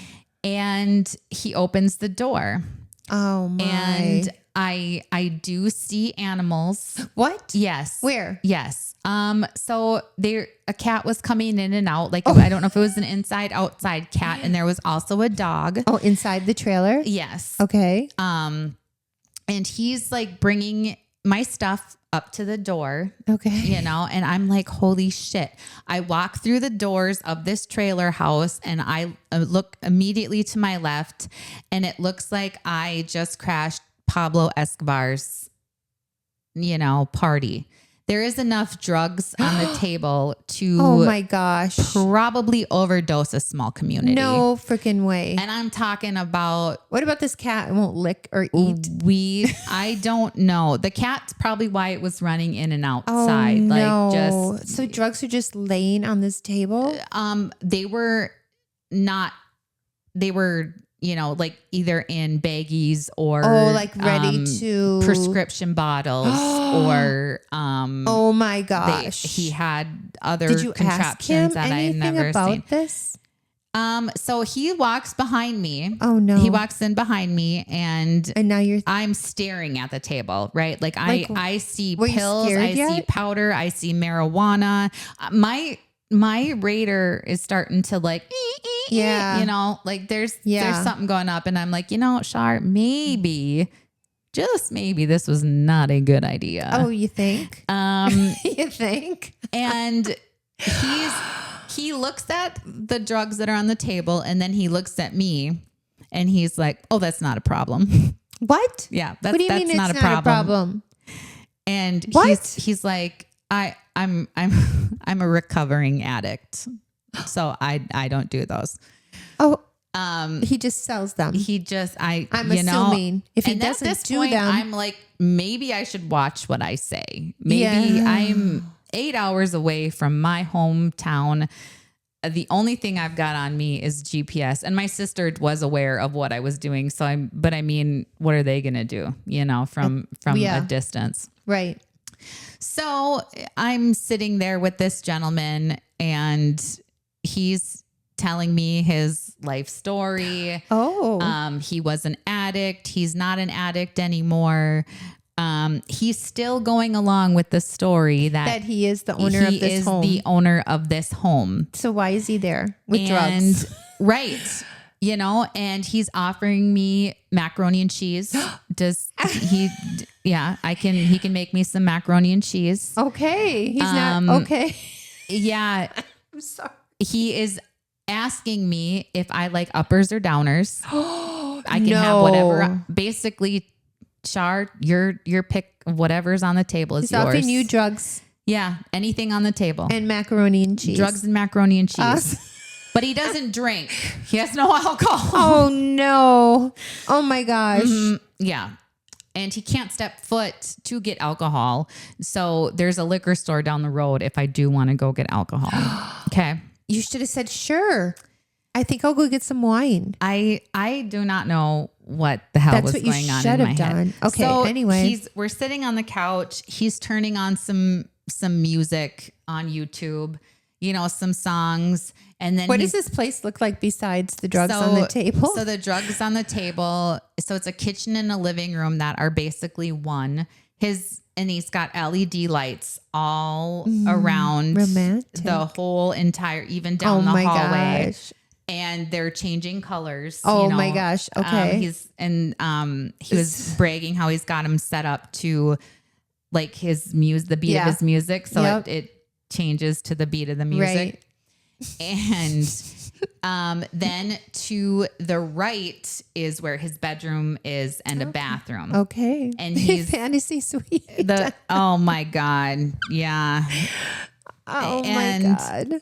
And he opens the door. Oh my. And I do see animals. What? Yes. Where? Yes. So a cat was coming in and out. Like, I don't know if it was an inside outside cat, and there was also a dog. Oh, inside the trailer? Yes. Okay. And he's like bringing my stuff up to the door. Okay. You know, and I'm like, holy shit. I walk through the doors of this trailer house, and I look immediately to my left, and it looks like I just crashed Pablo Escobar's, you know, party. There is enough drugs on the table to oh my gosh, probably overdose a small community. No freaking way. And I'm talking about, what about this cat? It won't lick or eat. I don't know. The cat's probably why it was running in and outside. No. Like so drugs are just laying on this table. They were, you know, like either in baggies or like ready to prescription bottles or oh my gosh. He had other Did you contraptions ask him that I had anything never about seen. This? So he walks behind me. Oh no. He walks in behind me and now I'm staring at the table, right? Like I see pills, I see powder, I see marijuana. My radar is starting to like, you know, like there's something going up, and I'm like, you know, Shar, just maybe this was not a good idea. Oh, you think? You think? And he looks at the drugs that are on the table, and then he looks at me, and he's like, oh, that's not a problem. What? Yeah, what do you mean not it's a not a problem? And what? he's like, I'm a recovering addict, so I don't do those. Oh, he just sells them. I'm assuming if he doesn't do them, I'm like, maybe I should watch what I say. Maybe I'm 8 hours away from my hometown. The only thing I've got on me is GPS, and my sister was aware of what I was doing. But I mean, what are they going to do? You know, from a distance. Right. So I'm sitting there with this gentleman, and he's telling me his life story. Oh. He was an addict. He's not an addict anymore. He's still going along with the story that he is the owner of this home. He is the owner of this home. So why is he there with drugs? Right. You know, and he's offering me macaroni and cheese. Does he? Yeah, he can make me some macaroni and cheese. Okay. He's not okay. Yeah. I'm sorry. He is asking me if I like uppers or downers. I can have whatever. Basically, Shar, your pick of whatever's on the table is yours. He's offering you drugs. Yeah, anything on the table. And macaroni and cheese. Drugs and macaroni and cheese. But he doesn't drink. He has no alcohol. Oh, no. Oh, my gosh. Mm-hmm. Yeah. And he can't step foot to get alcohol. So there's a liquor store down the road if I do want to go get alcohol. Okay. You should have said, sure. I think I'll go get some wine. I do not know what the hell was going on in my head. Okay, so anyway. We're sitting on the couch. He's turning on some music on YouTube. some songs. And then What does this place look like besides the drugs on the table? So the drugs on the table. So it's a kitchen and a living room that are basically one. And he's got LED lights all around romantic. the whole entire, even down the hallway. Gosh. And they're changing colors. Oh my gosh. Okay. He was bragging how he's got him set up to like his the beat of his music. So it changes to the beat of the music. Right. And then to the right is where his bedroom is and a bathroom. Okay. And he's fantasy suite. Oh my God. Yeah. Oh my God.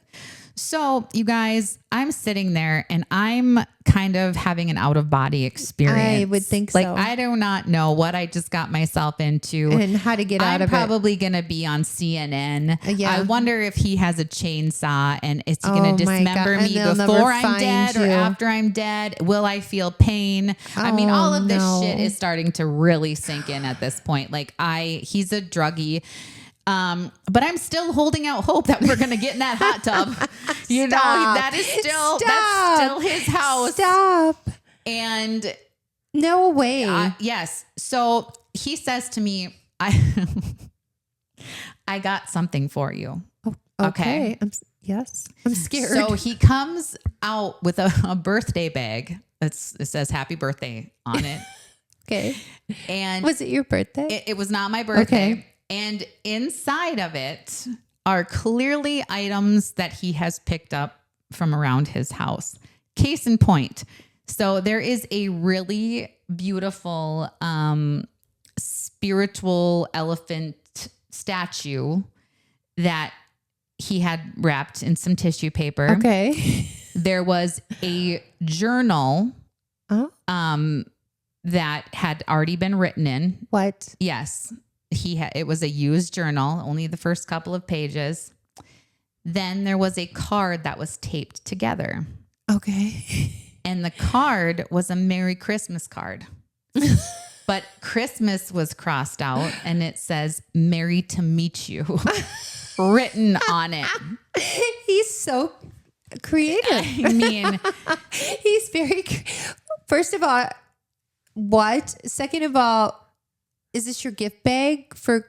So you guys, I'm sitting there and I'm kind of having an out of body experience. I would think so. so. I do not know what I just got myself into And how to get out of it. I'm probably going to be on CNN. Yeah. I wonder if he has a chainsaw and is he going to dismember me they'll never before I'm find dead you. or after I'm dead? Will I feel pain? I mean, all of this shit is starting to really sink in at this point. Like he's a druggie. But I'm still holding out hope that we're going to get in that hot tub. That's still his house. Stop. And no way. yes. So he says to me, I got something for you. Oh, okay. I'm scared. So he comes out with a birthday bag. It says happy birthday on it. Okay. And was it your birthday? It was not my birthday. Okay. And inside of it are clearly items that he has picked up from around his house. Case in point. So there is a really beautiful spiritual elephant statue that he had wrapped in some tissue paper. Okay. There was a journal that had already been written in. What? Yes. It was a used journal, only the first couple of pages. Then there was a card that was taped together. Okay. And the card was a Merry Christmas card. But Christmas was crossed out and it says Merry to meet you written on it. He's so creative. I mean, he's very, first of all, what? Second of all, is this your gift bag for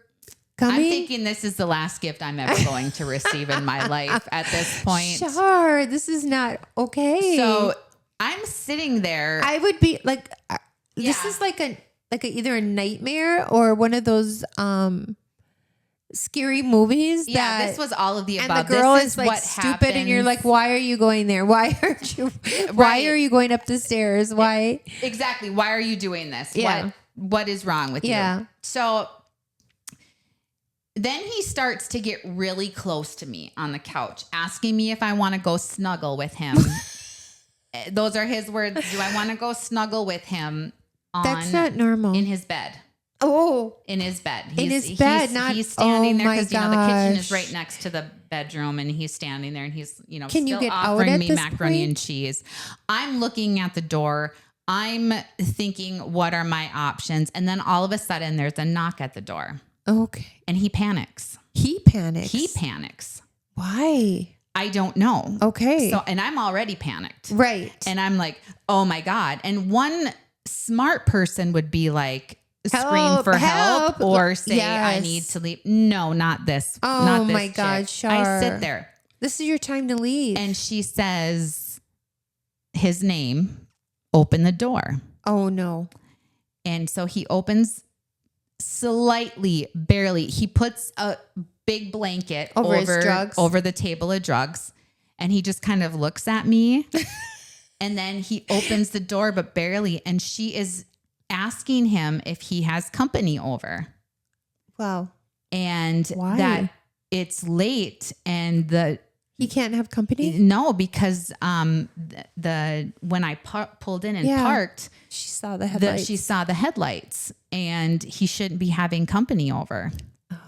coming? I'm thinking this is the last gift I'm ever going to receive in my life at this point. Sure. This is not okay. So I'm sitting there. I would be like, this is like either a nightmare or one of those scary movies. Yeah, this was all of the above. And the girl this is like what stupid, happens. and you're like, why are you going there? Why aren't you? Why Right. are you going up the stairs? Why? Exactly. Why are you doing this? Yeah. What is wrong with Yeah. you? So then he starts to get really close to me on the couch, asking me if I want to go snuggle with him. Those are his words. Do I want to go snuggle with him That's not normal. in his bed? Oh, In his bed. his bed, not- he's standing oh there because my the kitchen is gosh. right next to the bedroom, and he's standing there, and he's Can you still get out offering at me this macaroni and point? cheese. I'm looking at the door. I'm thinking, what are my options? And then all of a sudden, there's a knock at the door, okay. and he panics. He panics. He panics. Why? I don't know. Okay. So, and I'm already panicked. Right. And I'm like, oh my God. And one smart person would be like, scream for help or say, I Yes. need to leave. No, not this. Oh not this my chick. God, sure. I sit there This is your time to leave. and she says his name, open the door. Oh no. And so he opens slightly, barely. He puts a big blanket Over his drugs? over the table of drugs. And he just kind of looks at me. And then he opens the door, but barely. And she is asking him if he has company over. Wow. And Why? that it's late and He can't have company? no, because the when I pulled in and Yeah. parked, She saw the headlights. she saw the headlights and he shouldn't be having company over.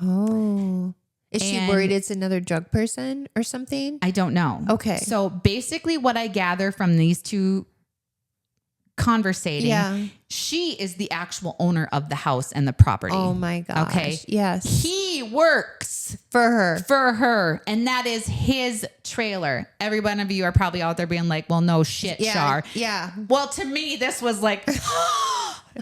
Oh. Is she And- worried it's another drug person or something? I don't know. Okay. So basically what I gather from these two conversating, Yeah. she is the actual owner of the house and the property. Oh my gosh. Okay. Yes. He works for her. And that is his trailer. Every one of you are probably out there being like, well, no shit, Char. Yeah. Well, to me, this was like,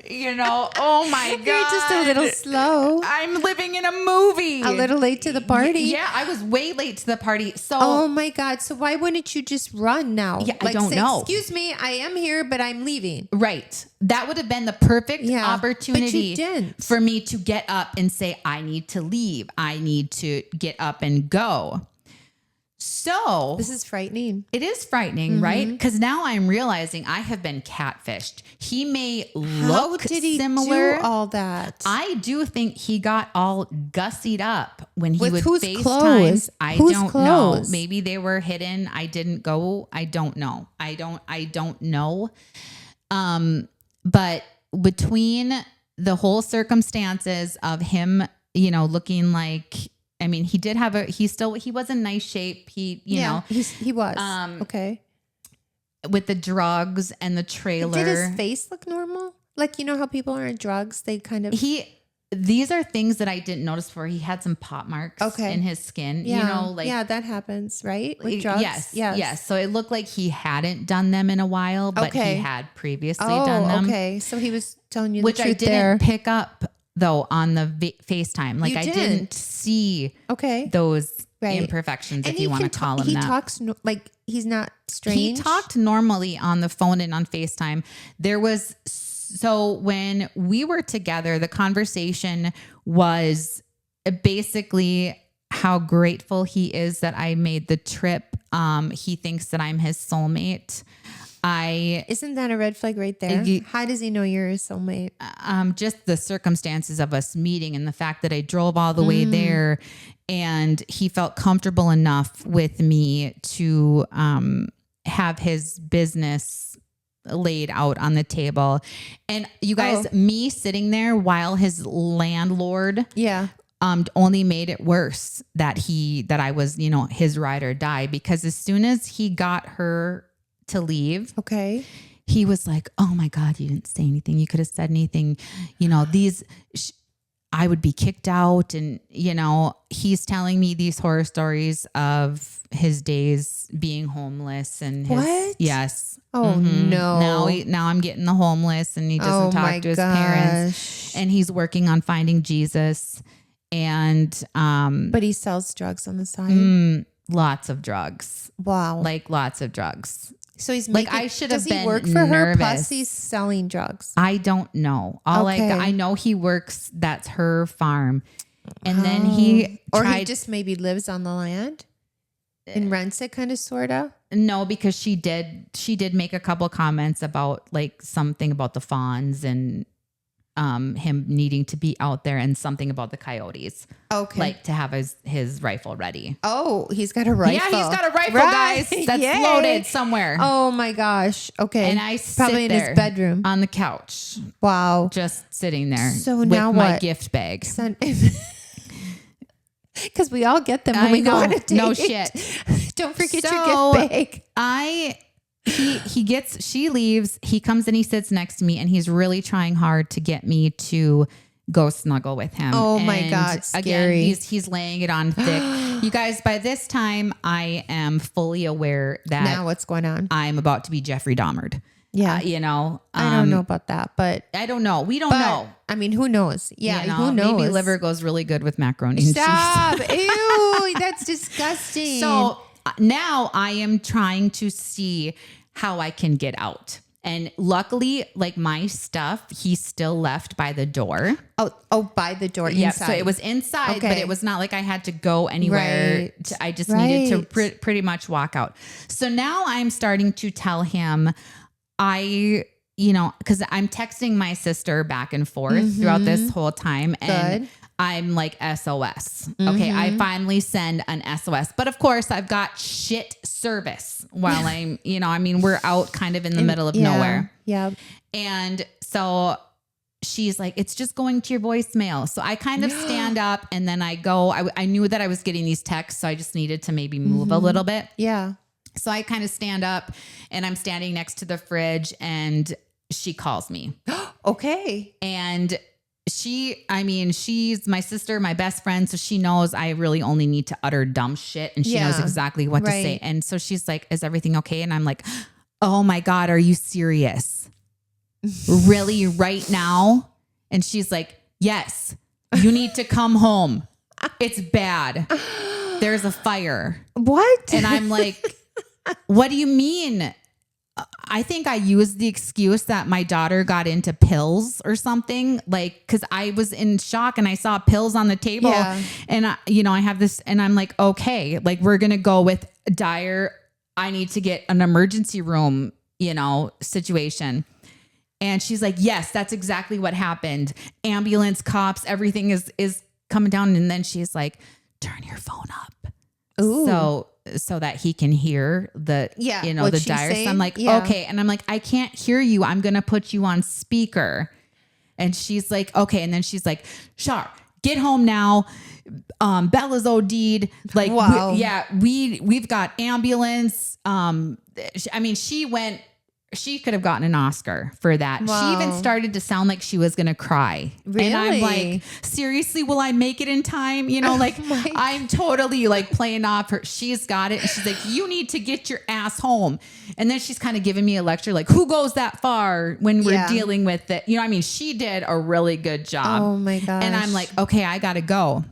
you know, oh my God. You're just a little slow. I'm living in a movie. A little late to the party. Yeah, I was way late to the party. So, oh my God. So why wouldn't you just run now? Yeah, I don't know. Excuse me, I am here, but I'm leaving. right. That would have been the perfect Yeah, opportunity but you didn't. for me to get up and say, I need to leave. I need to get up and go. So This is frightening. it is frightening, right? Because now I'm realizing I have been catfished. He may How look did he similar. do all that? I do think he got all gussied up when he With would whose FaceTime. clothes? I Whose don't know. clothes? Maybe they were hidden. I didn't go. I don't know. I don't know. But between the whole circumstances of him, you know, looking like, I mean, he did have he was in nice shape. He, you know, he was. Okay. with the drugs and the trailer. Did his face look normal? Like, you know how people are on drugs, they kind of. These are things that I didn't notice before. He had some pop marks in his skin, yeah, you know, like, yeah, that happens, right? With drugs. Yes. So it looked like he hadn't done them in a while, but he had previously done them. Okay. So he was telling you Which the I truth didn't there. pick up though on the FaceTime. Like You I didn't. didn't see those imperfections, And if you want to call them that. He talks like he's not strange. He talked normally on the phone and on FaceTime. So when we were together, the conversation was basically how grateful he is that I made the trip. He thinks that I'm his soulmate. Isn't that a red flag right there? How does he know you're his soulmate? Just the circumstances of us meeting and the fact that I drove all the way there, and he felt comfortable enough with me to have his business laid out on the table. And you guys, me sitting there while his landlord only made it worse that I was, you know, his ride or die, because as soon as he got her to leave, he was like, oh my God, you didn't say anything. You could have said anything. You know, I would be kicked out. And, you know, he's telling me these horror stories of his days being homeless and his, yes. Oh no. Now I'm getting the homeless, and he doesn't talk to his parents, and he's working on finding Jesus. And, but he sells drugs on the side. Lots of drugs. Wow. Like lots of drugs. So he's like, I should have been Does he work for nervous. her? Plus he's selling drugs. I don't know. I know he works. That's her farm. And then he just maybe lives on the land and rents it, kind of, sort of. No, because she did make a couple comments about like something about the fawns and him needing to be out there, and something about the coyotes. Okay. Like to have his rifle ready. Oh, he's got a rifle. Yeah, he's got a rifle, guys. That's loaded somewhere. Oh my gosh. Okay. And I probably in his bedroom on the couch. Wow. Just sitting there. So with now my what? Gift bag. Because we all get them when we go on a date. No shit. Don't forget your gift bag. She leaves. He comes and he sits next to me, and he's really trying hard to get me to go snuggle with him. Oh my God. Scary. Again, he's laying it on thick. You guys, by this time, I am fully aware that now what's going on? I'm about to be Jeffrey Dahmered. Yeah. You know, I don't know about that, but I don't know. We don't know. I mean, who knows? Yeah. You know, who knows? Maybe liver goes really good with macaroni and Stop. cheese. Ew. That's disgusting. So now I am trying to see how I can get out. And luckily, like my stuff, he still left by the door. Oh, by the door. Yeah, inside. so it was inside, but it was not like I had to go anywhere. Right. I just needed to pretty much walk out. So now I'm starting to tell him, because I'm texting my sister back and forth throughout this whole time. And I'm like SOS. Okay. I finally send an SOS, but of course I've got shit service while I'm, we're out kind of in the middle of nowhere. Yeah. And so she's like, it's just going to your voicemail. So I kind of stand up, and then I go, I knew that I was getting these texts, so I just needed to maybe move a little bit. Yeah. So I kind of stand up, and I'm standing next to the fridge, and she calls me. Okay. And she's my sister, my best friend. So she knows I really only need to utter dumb shit and she knows exactly what to say. And so she's like, is everything okay? And I'm like, oh my God, are you serious? Really right now? And she's like, yes, you need to come home. It's bad. There's a fire. What? And I'm like, what do you mean? I think I used the excuse that my daughter got into pills or something, like, cause I was in shock and I saw pills on the table and I have this and I'm like, okay, like we're going to go with dire. I need to get an emergency room, situation. And she's like, yes, that's exactly what happened. Ambulance, cops, everything is coming down. And then she's like, turn your phone up. Ooh. So that he can hear the, the dire. So I'm like, okay. And I'm like, I can't hear you. I'm going to put you on speaker. And she's like, okay. And then she's like, Shar, get home now. Bella's OD'd. Like, wow. We've got ambulance. She could have gotten an Oscar for that. Wow. She even started to sound like she was going to cry. Really? And I'm like, seriously, will I make it in time? I'm totally like playing off her. She's got it. And she's like, you need to get your ass home. And then she's kind of giving me a lecture, like who goes that far when we're dealing with it? She did a really good job. Oh my gosh. And I'm like, okay, I got to go.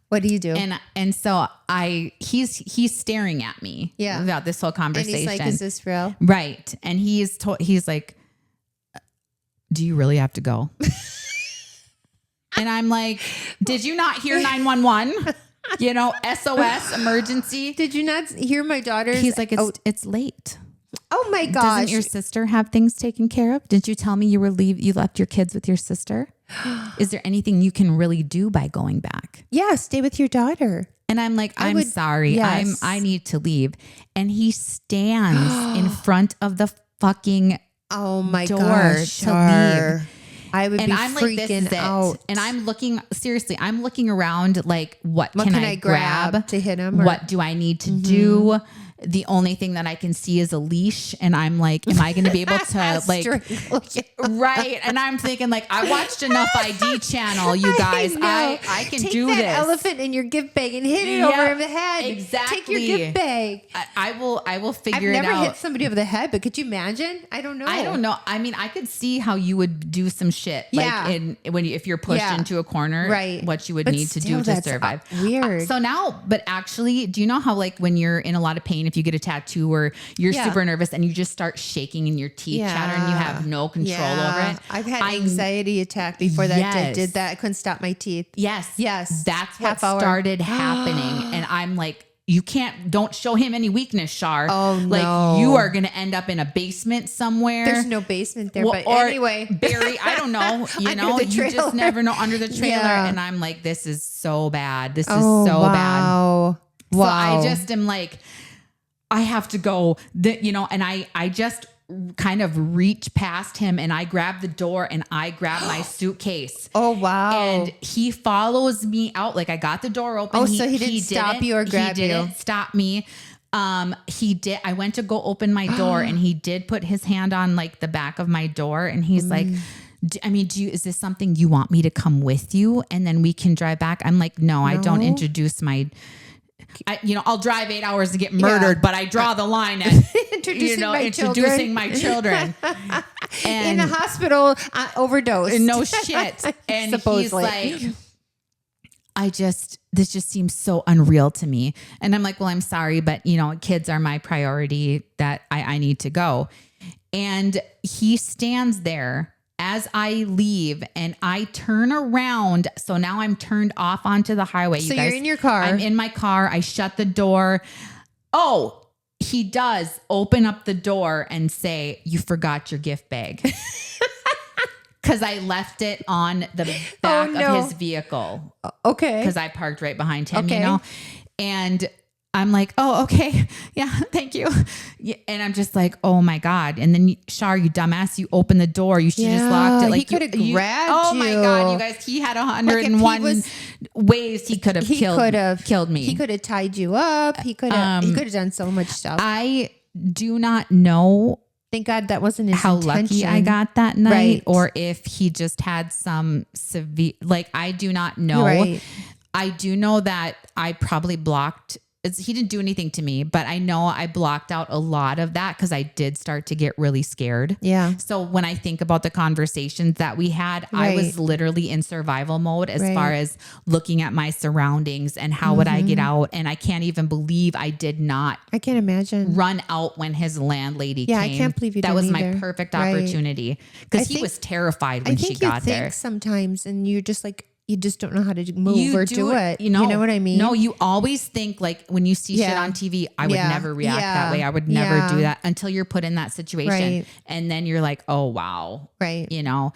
What do you do? And so he's staring at me about this whole conversation. And he's like, is this real? Right. And he's like, do you really have to go? And I'm like, did you not hear 911? SOS emergency. Did you not hear my daughter's? He's like, it's late. Oh my gosh. Doesn't your sister have things taken care of? Didn't you tell me you left your kids with your sister? Is there anything you can really do by going back? Yeah, stay with your daughter. And I'm like, I'm sorry. Yes. I need to leave. And he stands in front of the fucking door gosh, to leave. I would be I'm freaking like, this is out. it. And I'm looking around like, what can I grab to hit him? What do I need to do? The only thing that I can see is a leash. And I'm like, am I going to be able to like, right. And I'm thinking like, I watched enough ID channel, you guys. I can Take do that this. elephant in your gift bag and hit it over the head. Exactly. Take your gift bag. I will figure it out. I've never hit somebody over the head, but could you imagine? I don't know. I could see how you would do some shit. Like if you're pushed into a corner, right? What you would need to do to survive. Weird. So now, but actually, do you know how like when you're in a lot of pain, if you get a tattoo or you're super nervous and you just start shaking and your teeth chatter and you have no control over it? I've had an anxiety attack before that. I did that. I couldn't stop my teeth. Yes. That's what Half hour. started happening. And I'm like, don't show him any weakness, Shar. Oh, no. Like you are going to end up in a basement somewhere. There's no basement there, but anyway. Barry, I don't know. You just never know, under the trailer. Yeah. And I'm like, this is so bad. This is so bad. Wow. So I just am like, I have to go, and I just kind of reach past him and I grab the door and I grab my suitcase. Oh, wow. And he follows me out. Like I got the door open. Oh, so he didn't stop you or grab you. He didn't stop me. He did. I went to go open my door and he did put his hand on like the back of my door and he's like, is this something you want me to come with you? And then we can drive back. I'm like, no. I don't introduce I'll drive 8 hours to get murdered, but I draw the line at introducing my children. And in a hospital overdose. No shit. And supposedly. He's like, this just seems so unreal to me. And I'm like, well, I'm sorry, but kids are my priority that I need to go. And he stands there as I leave and I turn around. So now I'm turned off onto the highway. So you're in your car. I'm in my car. I shut the door. Oh, he does open up the door and say, you forgot your gift bag. Because I left it on the back of his vehicle. Okay. Because I parked right behind him, And I'm like, oh, okay. Yeah, thank you. Yeah, and I'm just like, oh my God. And then Shar, you dumbass, you opened the door. You should just locked it. Like he could have grabbed you. Oh my God, you guys, he had 101 ways he could have killed me. He could have tied you up. He could have done so much stuff. I do not know Thank God that wasn't his how intention. lucky I got that night, Right. or if he just had some severe, like, I do not know. Right. I do know that I probably blocked. He didn't do anything to me, but I know I blocked out a lot of that because I did start to get really scared. Yeah. So when I think about the conversations that we had, I was literally in survival mode as far as looking at my surroundings and how would I get out. And I can't even believe I did not I can't imagine. run out when his landlady came. I can't believe you that didn't was my either. perfect Right. opportunity because he think- was terrified when she got there. Sometimes, and you're just like, you just don't know how to move or do it. You know what I mean? No, you always think like when you see shit on TV, I would never react that way. I would never do that until you're put in that situation. Right. And then you're like, oh, wow. Right. You know?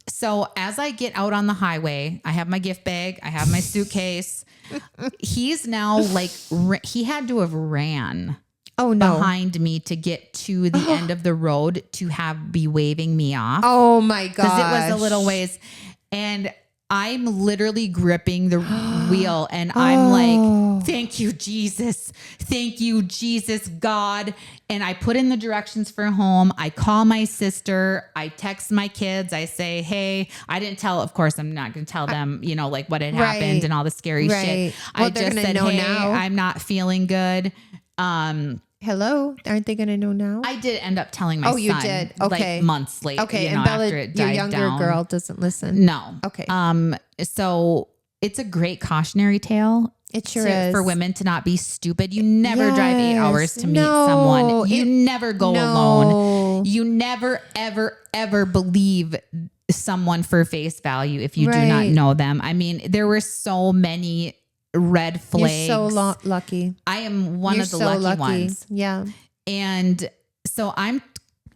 So as I get out on the highway, I have my gift bag, I have my suitcase. He's now like, he had to have ran Oh no. behind me to get to the end of the road to be waving me off. Oh my God. Because it was a little ways. And I'm literally gripping the wheel and I'm like, thank you, Jesus. Thank you, Jesus, God. And I put in the directions for home. I call my sister. I text my kids. I say, hey, I didn't tell, of course, I'm not going to tell them, you know, like what had happened and all the scary shit. Well, I they're just gonna said, know hey, now. I'm not feeling good. Hello? Aren't they going to know now? I did end up telling my son. you did? Okay. Like months later. Okay. You know, And Bella, after it your died younger down. girl doesn't listen. No. Okay. So it's a great cautionary tale. It sure is. For women to not be stupid. You never drive 8 hours to meet No, someone. You never go no. alone. You never, ever, ever believe someone for face value if you do not Right. know them. I mean, there were so many red flags. You're so lucky. I am one You're of the so lucky ones. Yeah. And so I'm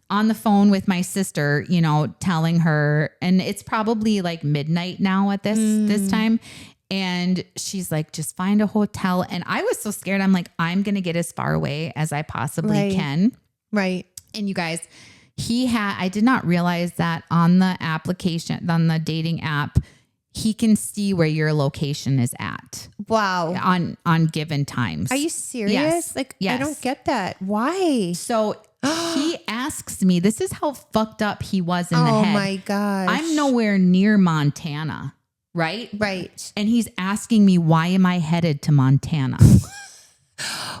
on the phone with my sister, you know, telling her, and it's probably like midnight now at this time. And she's like, just find a hotel. And I was so scared. I'm like, I'm going to get as far away as I possibly can. Right. And you guys, I did not realize that on the application, on the dating app, he can see where your location is at Wow. on given times. Are you serious? Yes. Like, Yes. I don't get that. Why? So he asks me, this is how fucked up he was in the Oh head. my gosh. I'm nowhere near Montana, right? Right. And he's asking me, why am I headed to Montana?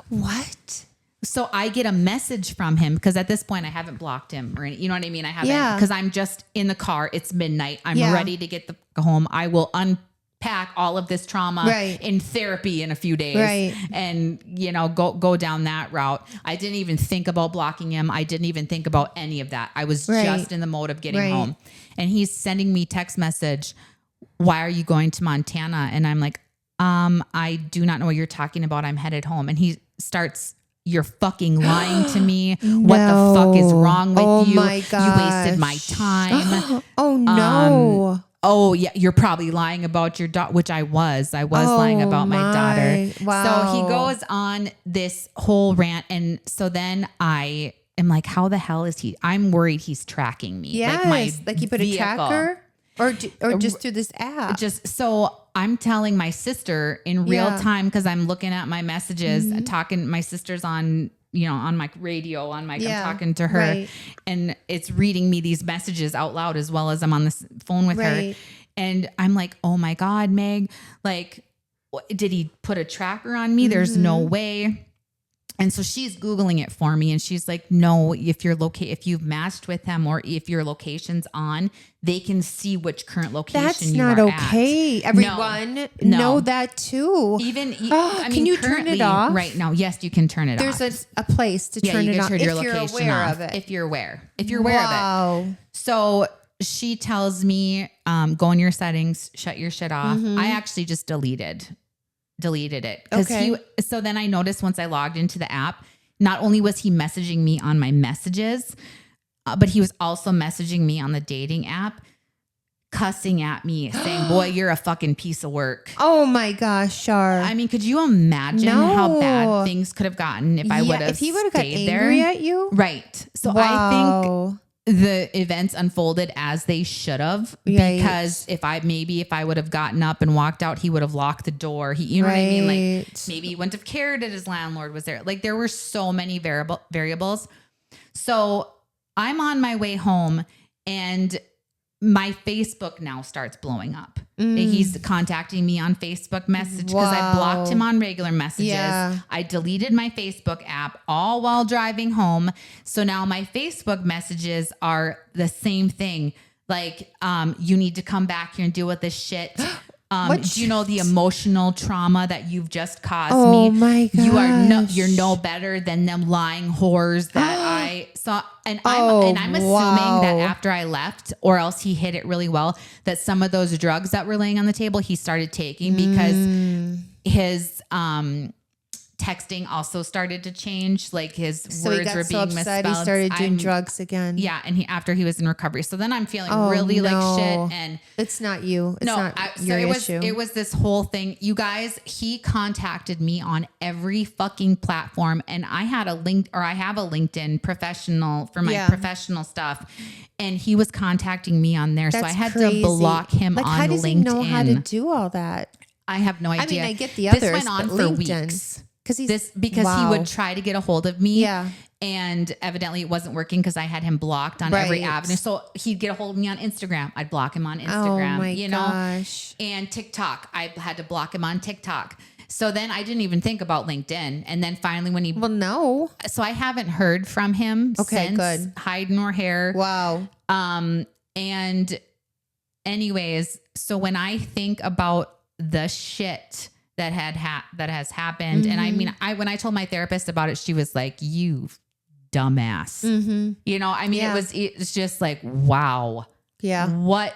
What? So I get a message from him because at this point I haven't blocked him or any, you know what I mean? I haven't, Yeah. because I'm just in the car. It's midnight. I'm Yeah. ready to get home. I will unpack all of this trauma Right. in therapy in a few days Right. and, you know, go down that route. I didn't even think about blocking him. I didn't even think about any of that. I was Right. just in the mode of getting Right. home. And he's sending me text message, why are you going to Montana? And I'm like, I do not know what you're talking about. I'm headed home. And he starts, you're fucking lying to me. What the fuck is wrong with Oh you? my You wasted my gosh. time. Oh no. Oh yeah, you're probably lying about your daughter, which I was. I was lying about my daughter. Wow. So he goes on this whole rant. And so then I am like, how the hell is he? I'm worried he's tracking me. Yes. Like you put vehicle. a tracker or just through this app. Just so I'm telling my sister in real Yeah. time because I'm looking at my messages, talking. My sister's on, you know, on my radio, I'm talking to her, Right. and it's reading me these messages out loud as well as I'm on this phone with her, Right. and I'm like, oh my God, Meg, like, did he put a tracker on me? There's no way. And so she's Googling it for me and she's like, no, if you've matched with him or if your location's on, they can see which current location That's you not are okay. at. Everyone No. know that too. Even, Oh, can you turn it currently, off? right now? Yes, you can turn it There's off. a place to turn you it can off turn if your you're location aware off of it. if you're aware of it. Wow. So she tells me, go in your settings, shut your shit off. I actually just deleted it. Okay. So then I noticed once I logged into the app, not only was he messaging me on my messages, but he was also messaging me on the dating app, cussing at me, saying, boy, you're a fucking piece of work. Oh my gosh, Shar. I mean, could you imagine how No. bad things could have gotten if I would have if he would have got stayed angry there? at you. Right. So I think Wow. the events unfolded as they should have, Right. because if I would have gotten up and walked out, he would have locked the door. You know what I mean? Like Right. maybe he wouldn't have cared that his landlord was there. Like there were so many variables. So I'm on my way home and my Facebook now starts blowing up. He's contacting me on Facebook message because I blocked him on regular messages. Yeah. I deleted my Facebook app all while driving home. So now my Facebook messages are the same thing. Like, you need to come back here and deal with this shit. Do you know the emotional trauma that you've just caused me? Oh my gosh. You're no better than them lying whores that I saw. And I'm assuming that after I left, or else he hid it really well, that some of those drugs that were laying on the table, he started taking because his texting also started to change. Like his words were being misspelled. He started doing drugs again. Yeah, and after he was in recovery. So then I'm feeling really like shit. And it's not you. It's not your issue. It was this whole thing. You guys, he contacted me on every fucking platform, and I have a LinkedIn professional for my professional stuff, and he was contacting me on there. That's so I had crazy. to block him on LinkedIn. How does he know how to do all that? I have no idea. I mean, I get the others. This went on but for LinkedIn, weeks. Because he would try to get a hold of me. Yeah. And evidently it wasn't working because I had him blocked on every avenue. So he'd get a hold of me on Instagram. I'd block him on Instagram. Oh my gosh. And TikTok. I had to block him on TikTok. So then I didn't even think about LinkedIn. And then finally when he... Well, no. So I haven't heard from him since good. hide nor hair. Wow. And anyways, so when I think about the shit that has happened. And I mean, when I told my therapist about it, she was like, you dumbass. You know, I mean, it's just like, wow. Yeah.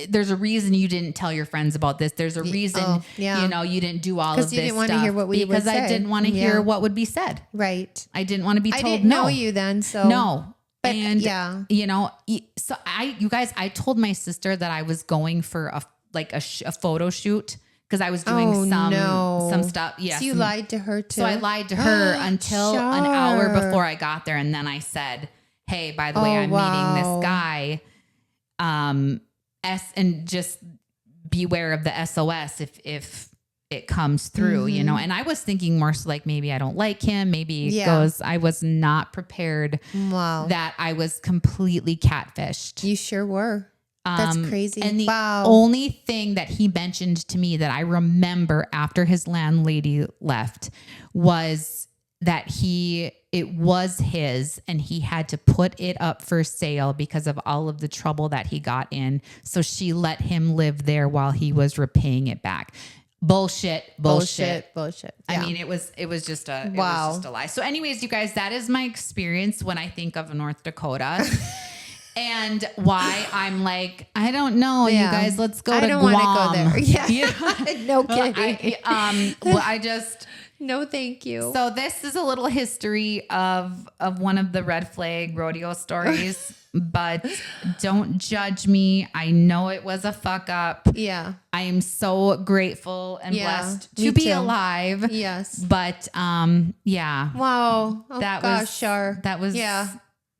There's a reason you didn't tell your friends about this. There's a reason, you know, you didn't do all of this stuff. Because you didn't want to hear what we would say. Because I didn't want to hear what would be said. Right. I didn't want to be told I didn't know you then, so. No. But, and, you know, so I told my sister that I was going for a photo shoot. Because I was doing some stuff. Yeah. So you lied to her too? So I lied to her until an hour before I got there. And then I said, hey, by the way, I'm meeting this guy. And just beware of the SOS if it comes through, you know? And I was thinking more so like, maybe I don't like him. Maybe it goes, I was not prepared that I was completely catfished. You sure were. That's crazy. And the only thing that he mentioned to me that I remember after his landlady left was that it was his and he had to put it up for sale because of all of the trouble that he got in. So she let him live there while he was repaying it back. Bullshit. Yeah. I mean, it was just a lie. So anyways, you guys, that is my experience when I think of North Dakota. And why I'm like, I don't know, you guys, let's go to Guam. I don't want to go there. Yeah. You know? No kidding. I just... No, thank you. So this is a little history of one of the red flag rodeo stories, but don't judge me. I know it was a fuck up. Yeah. I am so grateful and blessed to be alive. Yes. But yeah. Wow. Oh, that was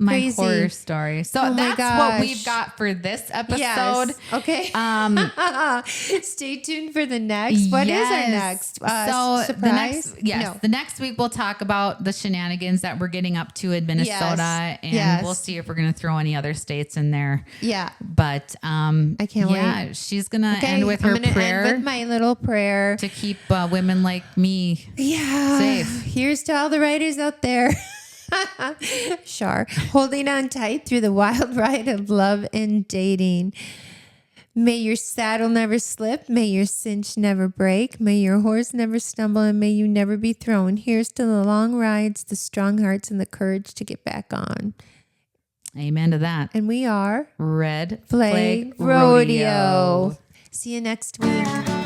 my crazy horror story. So that's what we've got for this episode. Yes. Okay. Stay tuned for the next. What is our next? Surprise? The next week we'll talk about the shenanigans that we're getting up to in Minnesota, and we'll see if we're going to throw any other states in there. Yeah. But I can't wait. She's going to end with her prayer. End with my little prayer to keep women like me safe. Here's to all the writers out there. Sure. Holding on tight through the wild ride of love and dating. May your saddle never slip. May your cinch never break. May your horse never stumble, and may you never be thrown. Here's to the long rides, the strong hearts, and the courage to get back on. Amen to that. And we are Red Flag Rodeo. See you next week.